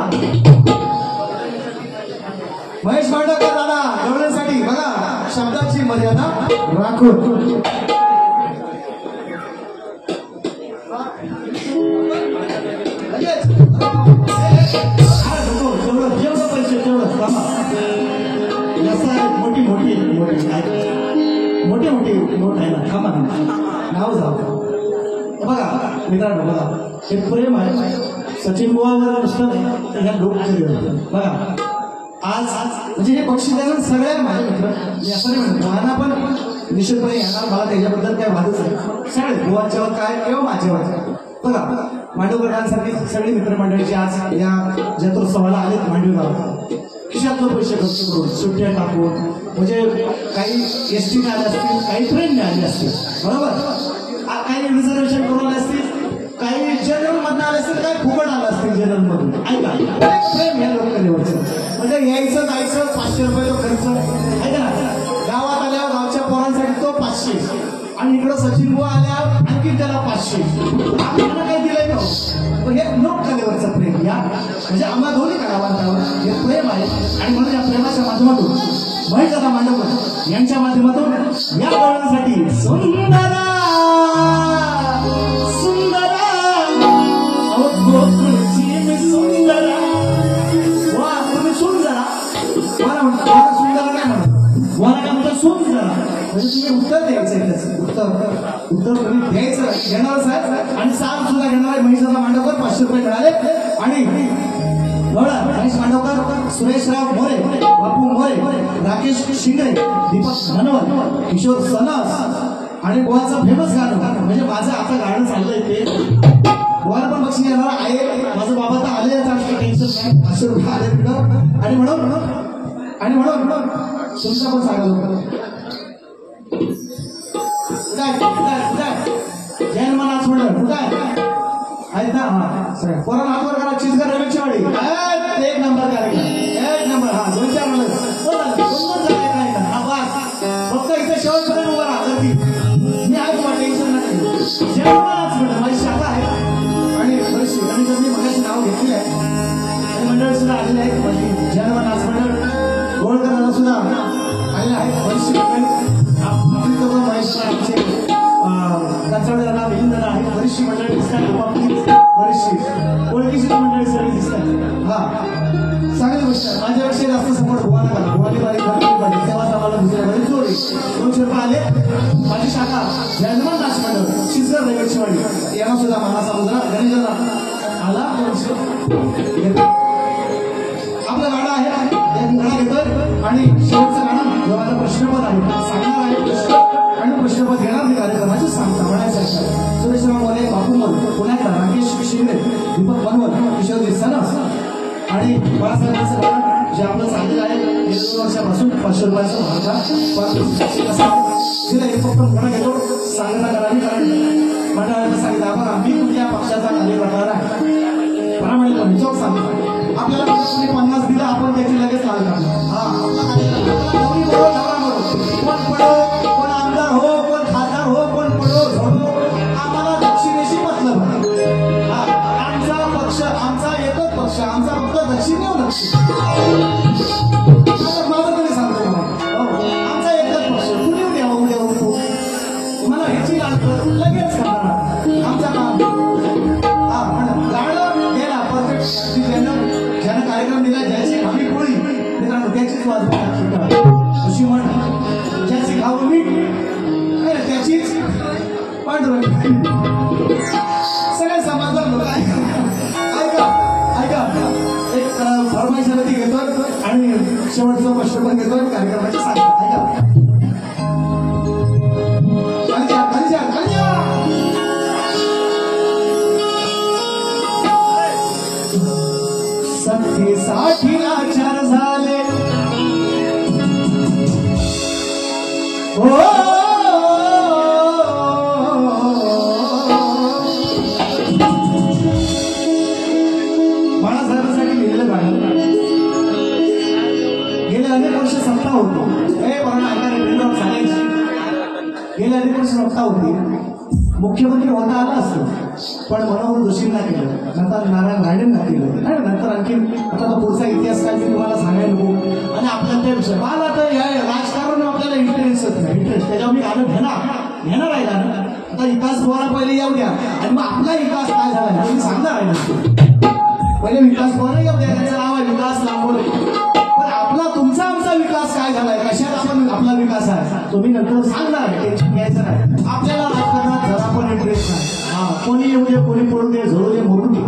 महेश मांडवकर दादा गवळ्यांसाठी बघा शब्दाची मर्यादा राखून जेवढं पैसे तेवढं मोठी मोठी मोठी मोठी नोट आहे ना थांबा नाव जाऊ बघा मित्रांनो बघा हे प्रेम आहे सचिन बुवावर नुसतं नाही लोक बघा आज म्हणजे हे बक्षीस द्यायला सगळ्या माझे मित्र मी असं नाही म्हणतो मला पण निश्चितपणे येणार मला त्याच्याबद्दल काय वादच आहे सगळे बुवांच्यावर काय किंवा माझ्यावर बघा मांडवकरांसारखी सगळी मित्रमंडळीची आज या जत्रोत्सवाला आलेत मांडवगाव खिशातलं पैसे खर्च करून सुट्ट्या टाकून म्हणजे काही एसटीने आले असतील काही ट्रेनने आले असतील बरोबर काही रिझर्वेशन करून आले असतील काही जनरल मधून आले असतील काही फुकट आलं असतील जनरल मधून ऐका प्रेम या लोककलेवरचं म्हणजे यायचं जायचं 500 रुपये तो खर्च ऐका ना गावात आल्यावर गावच्या पोरांसाठी तो 500 आणि इकडं सचिन बुवा आल्यावर आणखी त्याला 500 आपल्याला काही दिलंय का पण हे लोककलेवरचं प्रेम या म्हणजे आम्हा दोन्ही कलावंतावर हे प्रेम आहे आणि म्हणून या प्रेमाच्या माध्यमातून महेश दादा मांडवकर यांच्या माध्यमातून या गवळ्यांसाठी सुंदरा सुंदरा वा तुम्ही सुन जरा मला म्हणता सुंदरा काय म्हणा मला काय म्हणता सुन जरा म्हणजे तुम्ही उत्तर द्यायचं त्याचं उत्तर तुम्ही द्यायचं घेणारच आहे आणि साल सुद्धा घेणार आहे महेश दादा मांडवकर 500 रुपये मिळाले आणि महेश मांडवकर सुरेशराव मोरे बापू मोरे राकेश शिंगरे दीपक मनवर किशोर सनस आणि गोवाचं फेमस गाणं म्हणजे माझं आता गाणं चाललंय ते गोवाला पण बक्षीस येणार आहे माझं बाबा तर आले टेन्शन नाही 500 रुपये आले तिथं आणि म्हणून तुमचा पण सांगा जैन मनाच म्हणलं कुठं आहेत ना हा सगळ्या पोराला हातवर करा चिजगर रवीची वाडी एक नंबर कार्यक्रम एक नंबर हा 2-4 नंबर काय हा बस फक्त इथे शेवटपर्यंत उभं राहा गर्दी मी आहे तुम्हाला टेन्शन नाही जेवणाच म्हणलं माझी शाखा आहे आणि बरीचशी आणि जर मी मगाशी नाव घेतली आहे आणि मंडळ सुद्धा आलेले आहेत माझी जैन नाच मंडळ गोळकरांना सुद्धा आलेलं आहे बरीचशी मंडळी महेश आमचे कचवड्याला विलिंदना आहे बरीचशी मंडळी दिसतात बरीचशी ओळखीची मंडळी सगळी दिसतात हा चांगली गोष्ट आहे माझ्यापेक्षा जास्त समोर भुवाना करा भुवानी बारीक पाहिजे तेव्हाच आम्हाला दुसऱ्यामध्ये जोडी 200 रुपये आले माझी शाखा जैनमान नाच मंडळ शिजगर रवीची वाडी यांना सुद्धा मला समुद्र गणेशाला आला 200 आपलं गाणं आहे एक गाणं घेतोय आणि शेवटचं गाणं जेव्हा प्रश्नपद आहे सांगणार आहे प्रश्न आणि प्रश्नपद घेणार मी कार्यक्रमाचे सांगता म्हणायचं सुरेशराव मोरे बापू मोरे पुण्यातला राकेश शिंदे दीपक बनवत किशोर सनस आणि बाळासाहेबांचं गाणं जे आपलं चाललेलं आहे 2 वर्षापासून 500 रुपयाचं हे फक्त पुन्हा घेतो सांगता करावी कारण मंडळाने सांगितलं आपण आम्ही कुठल्या पक्षाचा कार्यकर्ता आहे प्रामाणिकपणे चौक सांगतो आपल्याला 50 दिलं आपण त्याची लगेच लाल काढतो हा कोण पडो कोण आमदार हो कोण खासदार हो कोण पडो झोडो आम्हाला दक्षिणेशी मतलब हा आमचा पक्ष आमचा एकच पक्ष आमचा फक्त दक्षिणेवर लक्ष माझं तरी सांगतो आमचा एकच पक्ष कुणी उद्या तुम्हाला ह्याची लागतं लगेच करणार आमचा काम हा पण गाणं गेला परफेक्ट ज्यानं कार्यक्रम दिला ज्याची आम्ही पोळी मित्रांनो त्याचीच वाजवा अशी म्हण ज्याची खाऊ मीठ त्याचीच पांढरं सगळ्या समाजात लोक ऐका एक फरमाईशावरती घेतो आणि शेवटचं प्रश्न पण घेतो कार्यक्रमाची सांगतो ऐका सत्तेसाठी लाचार झाले हो वगैरे सत्ता होती, मुख्यमंत्री होता आला असतो, पण मनोहर जोशींना केलं, नंतर नारायण राणेंना केलं, नाही नंतर आणखी आता तो पुढचा इतिहास काय मी तुम्हाला सांगायला नको. आणि आपल्या ते विषय मला तर या राजकारण आपल्याला इंटरेस्टच नाही, इंटरेस्ट त्याच्यावर मी घालून घेणार आहे ना. आता विकास पोरा पहिले येऊ द्या आणि मग आपला विकास काय झाला तुम्ही सांगणार आहे ना. पहिले विकास पोरा येऊ द्या, त्याचं नाव आहे विकास लांबोरे, पण आपला तुमचा आमचा विकास काय झालाय, कशात आपण आपला विकास आहे तुम्ही नंतर सांगणार आहे, टेन्शन घ्यायचं नाही. आपल्याला राजकारणात जरा पण इंटरेस्ट नाही. हा कोणी येऊ दे, कोणी पडू दे, झोडू दे, मोडू दे.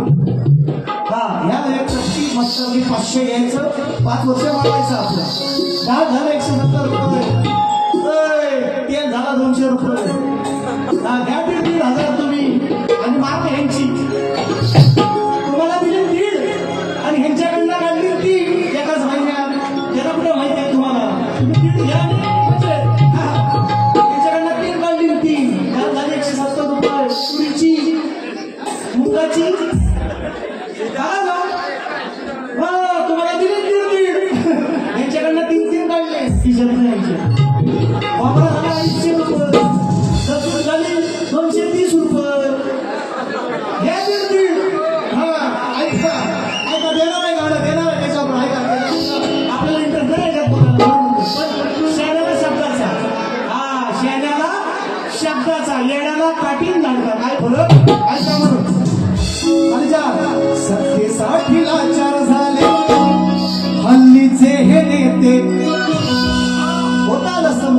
हा ह्या एक टक्की मस्त मी 500 घ्यायचं, 5 वर्ष वाढवायचं आपलं. काय झालं 170 रुपये, तेल झाला 200 रुपये. घ्या 1,500 तुम्ही आणि मार्क ह्यांची तुम्हाला दिले 1,500 आणि ह्यांच्याकडनं काढली 3 एकाच महिन्यात. त्याला कुठं माहिती आहे तुम्हाला, तुम्ही 1,500 घ्या ह्यांच्याकडनं 3 काढली 3 त्याला झाले 170 रुपये. तुरीची मुगाची तुम्हाला दिले 1,500 ह्यांच्याकडनं 3 काढले 300 ह्यांचे. वापरा झाला 200 रुपये, ससून झाली 230 रुपये. हे 1,500 ऐका ऐका देणार आहे गाणं, देणार आहे त्याच्यावर ऐका. आपल्याला इंटरेस्ट नाही याच्यात बोलायला, पण शेण्याला शब्दाचा, हा शेण्याला शब्दाचा, येण्याला काठीण दांडका, काय फरक ऐका म्हणून. सत्तेसाठी लाचार झाले हल्लीचे हे नेते. होता आलं असतं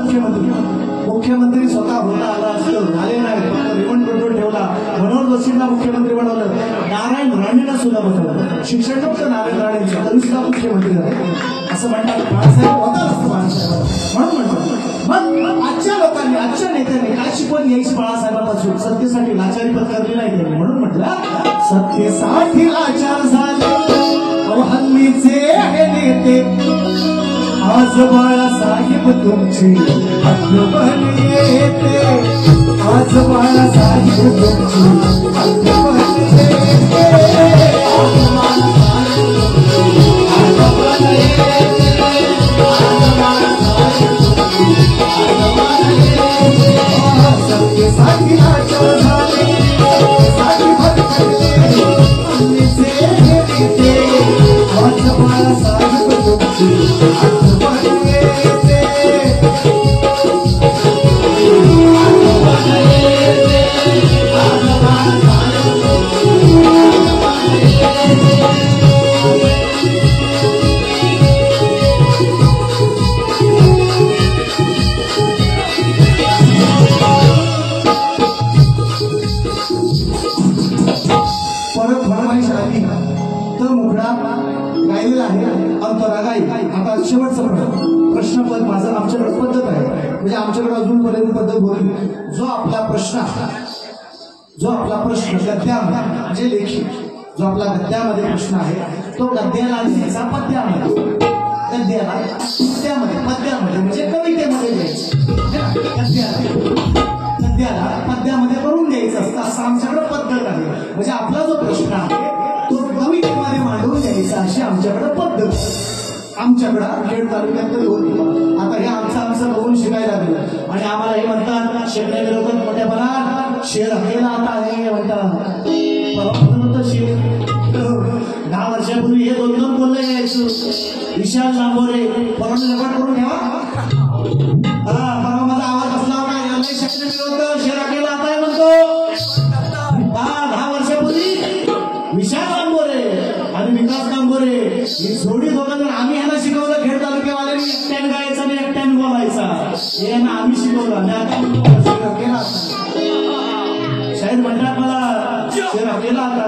मुख्यमंत्री स्वतः होता आला असतं, झाले नाही, फक्त रिमंड कंट्रोल ठेवला. मनोहर जोशींना मुख्यमंत्री बनवलं, नारायण राणेंना सुद्धा बनवलं. शिक्षण डॉक्टर नारायण राणेंचं तरी सुद्धा मुख्यमंत्री झाले असं म्हणतात. बाळासाहेब होता असतं बाळासाहेब म्हणून म्हणतात. मग आजच्या लोकांनी, आजच्या नेत्यांनी काय शिकवण घ्यायची बाळासाहेबांपासून, सत्तेसाठी लाचारी पत्करली नाही त्यांनी. म्हणून म्हटलं सत्तेसाठी लाचार झाले हल्लीचे हे नेते. आज बाळासाहेब तुमची आठवण येते, आज बाळासाहेब तुमची आठवण येते. सत्तेसाठी लाचार झाले, सत्तेसाठी भटकले हल्लीचे हे नेते. आज बाळासाहेब तुमची आठवण येते. परत फरमाईश आली तर मुखडा गायलेला आहे अंतरागाई. आता शेवटचा प्रश्न पद माझं आमच्याकडे पद्धत आहे, म्हणजे आमच्याकडे अजूनपर्यंत पद्धत होती. जो आपला प्रश्न गद्यामध्ये म्हणजे लेखी, जो आपला गद्यामध्ये प्रश्न आहे तो गद्याला द्यायचा पद्यामध्ये, पद्यामध्ये म्हणजे कवितेमध्ये द्यायचा. गद्याला पद्यामध्ये करून द्यायचं असतं, असं आमच्याकडे पद्धत आहे. म्हणजे आपला जो प्रश्न आहे तो कवितेमध्ये मांडून द्यायचा अशी आमच्याकडे पद्धत. आमच्याकडं खेड तालुक्यात तरी होती. आता हे आमचं बघून शिकायला लागलं आणि आम्हाला हे म्हणतात शेतकरी मोठ्यापणा शेर हकेला आता हे म्हणतात. शेर 10 वर्षापूर्वी हे 2 बोलले यायचं. विशाल लांबोरे परवाना रेकॉर्ड करून ठेवा. परवा माझा आवाज असला होता शेर हकेला आता म्हणतो. 10 वर्षापूर्वी विशाल लांबोरे आणि विकास लांबोरे ही जोडी दोघं आम्ही ह्याला शिकवलं. खेड तालुक्यावाल्यांनी एकट्यान गायचा आणि एकट्यान बोलायचा, हे आम्ही शिकवलं. आणि आता शाहीर म्हणतात मला शेर हकेला आता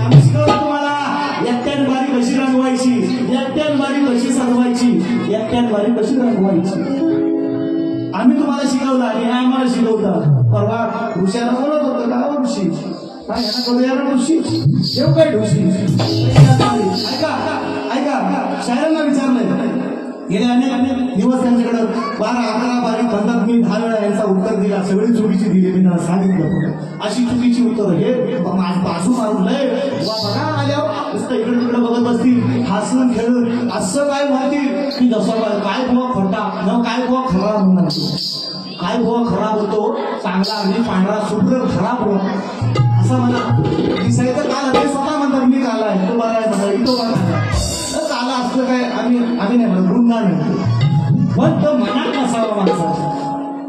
आम्ही शिकवलं तुम्हाला. एकट्यान बारी कशी रंगवायची, एकट्यान बारी कशी सजवायची, एकट्यान बारी कशी रंगवायची आम्ही तुम्हाला शिकवलं आणि हे आम्हाला शिकवतात. परवा ऋषाला बोलत होतं का ऋषी काय यांना करूया ना ऋषी ठेव काय ऋषी. ऐका शायरांना विचारलंय, गेले अनेक दिवस त्यांच्याकडे 12, 11, 12, 15 मी 10 वेळा यांचा उत्तर दिला. सगळी चुकीची दिली. मी त्यांना सांगितलं अशी चुकीची उत्तर हे बाजू मारून लय बघा आल्यावर नुसतं इकडे तिकडे बघत बसतील हसून खेळून असं काय म्हणतील की जसं काय बुवा खोटा न काय बुवा खरा म्हणणार काय बुवा खराब होतो चांगला आणि पांढरा शुभ्र खराब हो असं म्हणा दिसायचं काल ते स्वतः म्हणतात मी काला आहे तो बरा आहे म्हणा तो बरा आहे काला असलं काय आम्ही नाही म्हणत गुन्हा नाही पण तो मनात नसावा माणसाचा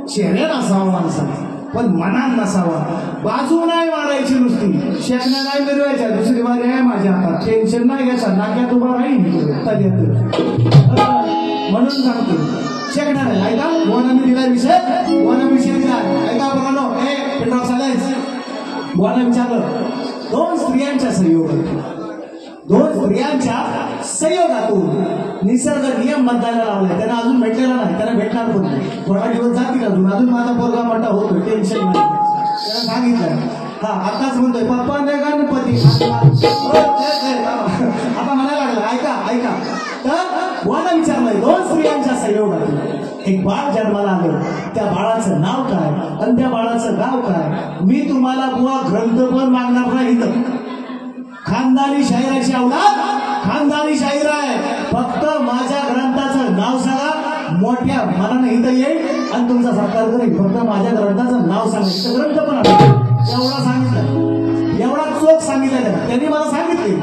चेहऱ्यात असावा माणसाचा पण मनात नसावा बाजू नाही मारायची नुसती शेकण्या नाही मिरवायच्या दुसरी बारी आहे माझ्या हातात टेन्शन नाही घ्यायचं नाक्यात उभा राहील म्हणून सांगतो शेकणार आहे ऐका बोना मी दिला विषय दिला ऐका बोलानो हे पेट्रोल सायन्स बोना विचारलं दोन स्त्रियांच्या संयोगातून निसर्ग नियम बदलायला लावलाय त्यांना अजून भेटलेला नाही त्यांना भेटणार पण नाही थोडा दिवस जातील अजून माझा पोरगा मोठा होतोय टेन्शन नाही त्याला सांगितलं हा आताच म्हणतोय पप्पा नाही गणपती आता म्हणायला लागला ऐका तर बोना विचारलंय दोन स्त्रियांच्या संयोगातून एक बाळ जन्माला आलं त्या बाळाचं नाव काय आणि त्या बाळाचं गाव काय मी तुम्हाला बुवा ग्रंथ पण मागणार नाही खानदानी शाहिराची अवलाद खानदानी शाहीर आहे फक्त माझ्या ग्रंथाचं नाव सांगा मोठ्या मनाने इथं येईल आणि तुमचा सत्कार करेल फक्त माझ्या ग्रंथाचं नाव सांगा इथं ग्रंथ पण एवढा सांगितलं एवढा चोख सांगितलं त्यांनी मला सांगितले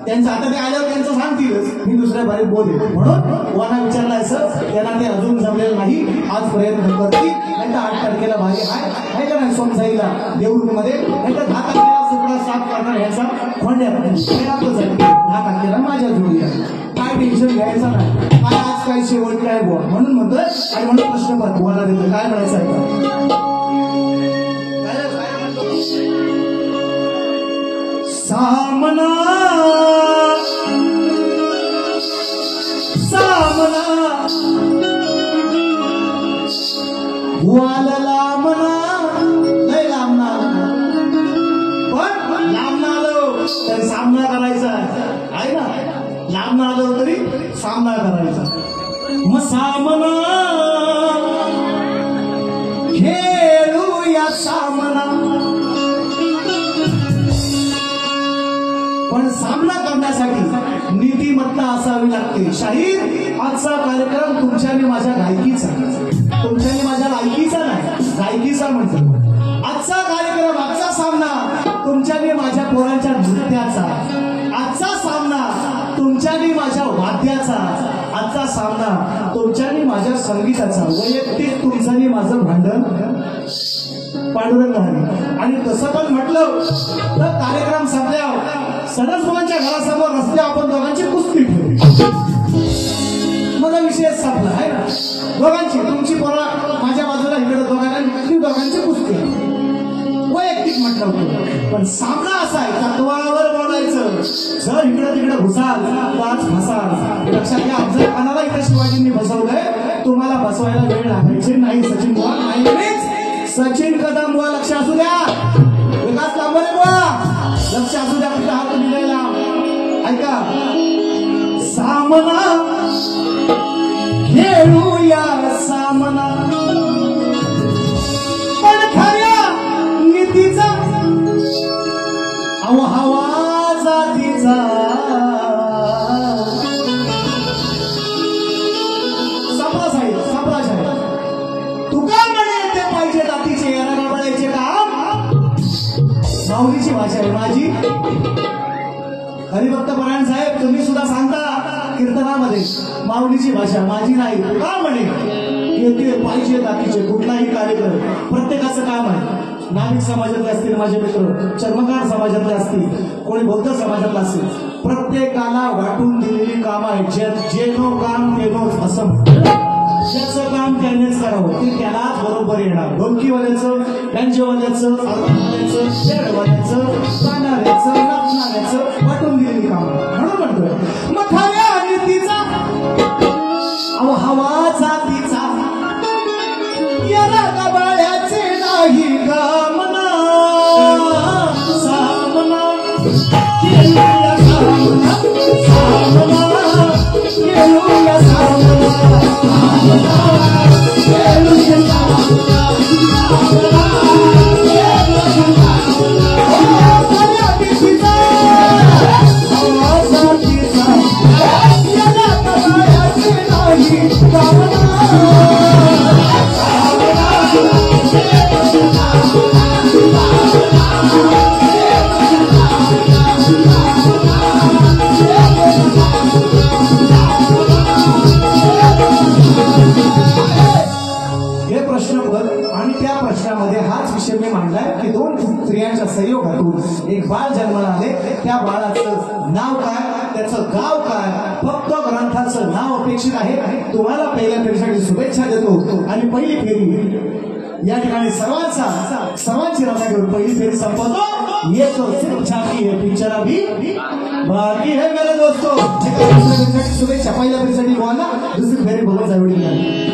त्यांचं आता ते आल्यावर त्यांचं सांगतीलच मी दुसऱ्या बारीत बोलेल म्हणून वाना विचारला असं त्यांना ते अजून जमलेलं नाही आज प्रयत्न करतील नाही तर 8 तारखेला भारी आहे का नाही सोमसाईला देऊळमध्ये नाही तर 10 तारखेला सुपडा साफ करणार ह्याचा खोंड्या 10 तारखेला माझ्या जोडी आहे काय टेन्शन घ्यायचं नाही काय आज काय शेवट काय बुवा म्हणून म्हणतोय आणि म्हणून प्रश्न बुवाला देतो काय म्हणायचं आहे सामना बुवाला लांबना नाही लांबणार पण लांबना आलो तरी सामना करायचा आहे ना लांबना आलो तरी सामना करायचा मग सामना खेळूया सामना पण सामना करण्यासाठी नीतिमत्ता असावी लागते शाहीर आजचा कार्यक्रम तुमच्या आणि माझ्या गायकीचा तुमच्या आणि माझ्या लायकीचा नाही गायकीचा म्हणतो आजचा कार्यक्रम आजचा सामना तुमच्या आणि माझ्या पोरांच्या नृत्याचा आजचा सामना तुमच्या आणि माझ्या वाद्याचा आजचा सामना तुमच्या आणि माझ्या संगीताचा वैयक्तिक तुमचं आणि माझं भांडण पांडुरंग आहे आणि तसं पण म्हटलं तर कार्यक्रम संपल्यावर सणसुरांच्या घरासमोर रस्त्यावर आपण दोघांची कुस्ती ठेवली मला विषय संपला आहे ना दोघांची तुमची पोरं माझ्या बाजूला इकडे दोघांची कुस्ती वैयक्तिक म्हटलं होतं पण सामना असा आहे तत्वावर बोलायचं जर इकडे तिकडे घुसाल तर आज फसाल लक्षात घ्या जर कोणाला इकडे शिवाजींनी बसवलंय तुम्हाला बसवायला वेळ लागायची नाही सचिन बुवा नाही सचिन कदम बुवा लक्ष असू द्या विकास लांबरे बुवा लक्ष असू द्या कुठे हात दिलेला ऐका सामना खेळूया सामना पण खऱ्या नीतीचा हवा जातीचा सापळा साहेब तुका म्हणे ते पाहिजे जातीचे याला बळायचे काम माऊलीची भाषा आहे माझी हरिभक्त परायण साहेब तुम्ही सुद्धा सांगता कीर्तनामध्ये माऊलीची भाषा माझी नाही का म्हणे येते पाहिजे जातीचे कुठलाही कार्यक्रम प्रत्येकाचं काम आहे नाविक समाजातले असतील माझे मित्र चर्मकार समाजातले असतील कोणी बौद्ध समाजातला असेल प्रत्येकाला वाटून दिलेली काम आहे जे नो काम ते नो असं ज्याचं काम त्यानेच करावं ते त्यालाच बरोबर येणार ढोलकीवाल्याचं बँजोवाल्याचं अर्थवाल्याचं शेडवाल्याचं गाणाऱ्याचं नाचणाऱ्याचं वाटून दिलेली काम म्हणून म्हणतोय मग खऱ्या नीतीचा हवा जातीचा याला गबाळ्याचे नाही कामना सामना केलूया सामना केलूया सामना पद आणि त्या प्रश्नामध्ये हाच विषय मी मांडलाय की दोन स्त्रियांच्या संयोगातून एक बाळ जन्माला आले. त्या बाळाचं नाव काय, त्याचं गाव काय, फक्त ग्रंथाचं नाव अपेक्षित आहे. तुम्हाला पहिल्या फेरीसाठी शुभेच्छा देतो आणि पहिली फेरी या ठिकाणी सर्वांची रजा घेऊन पहिली फेरी संपवतो. येतो सिर्फ झाकी है पिक्चर अभी बाकी है मेरे दोस्तों. शुभेच्छा. पहिल्या फेरीसाठी बोला, दुसरी फेरी बघून जावी.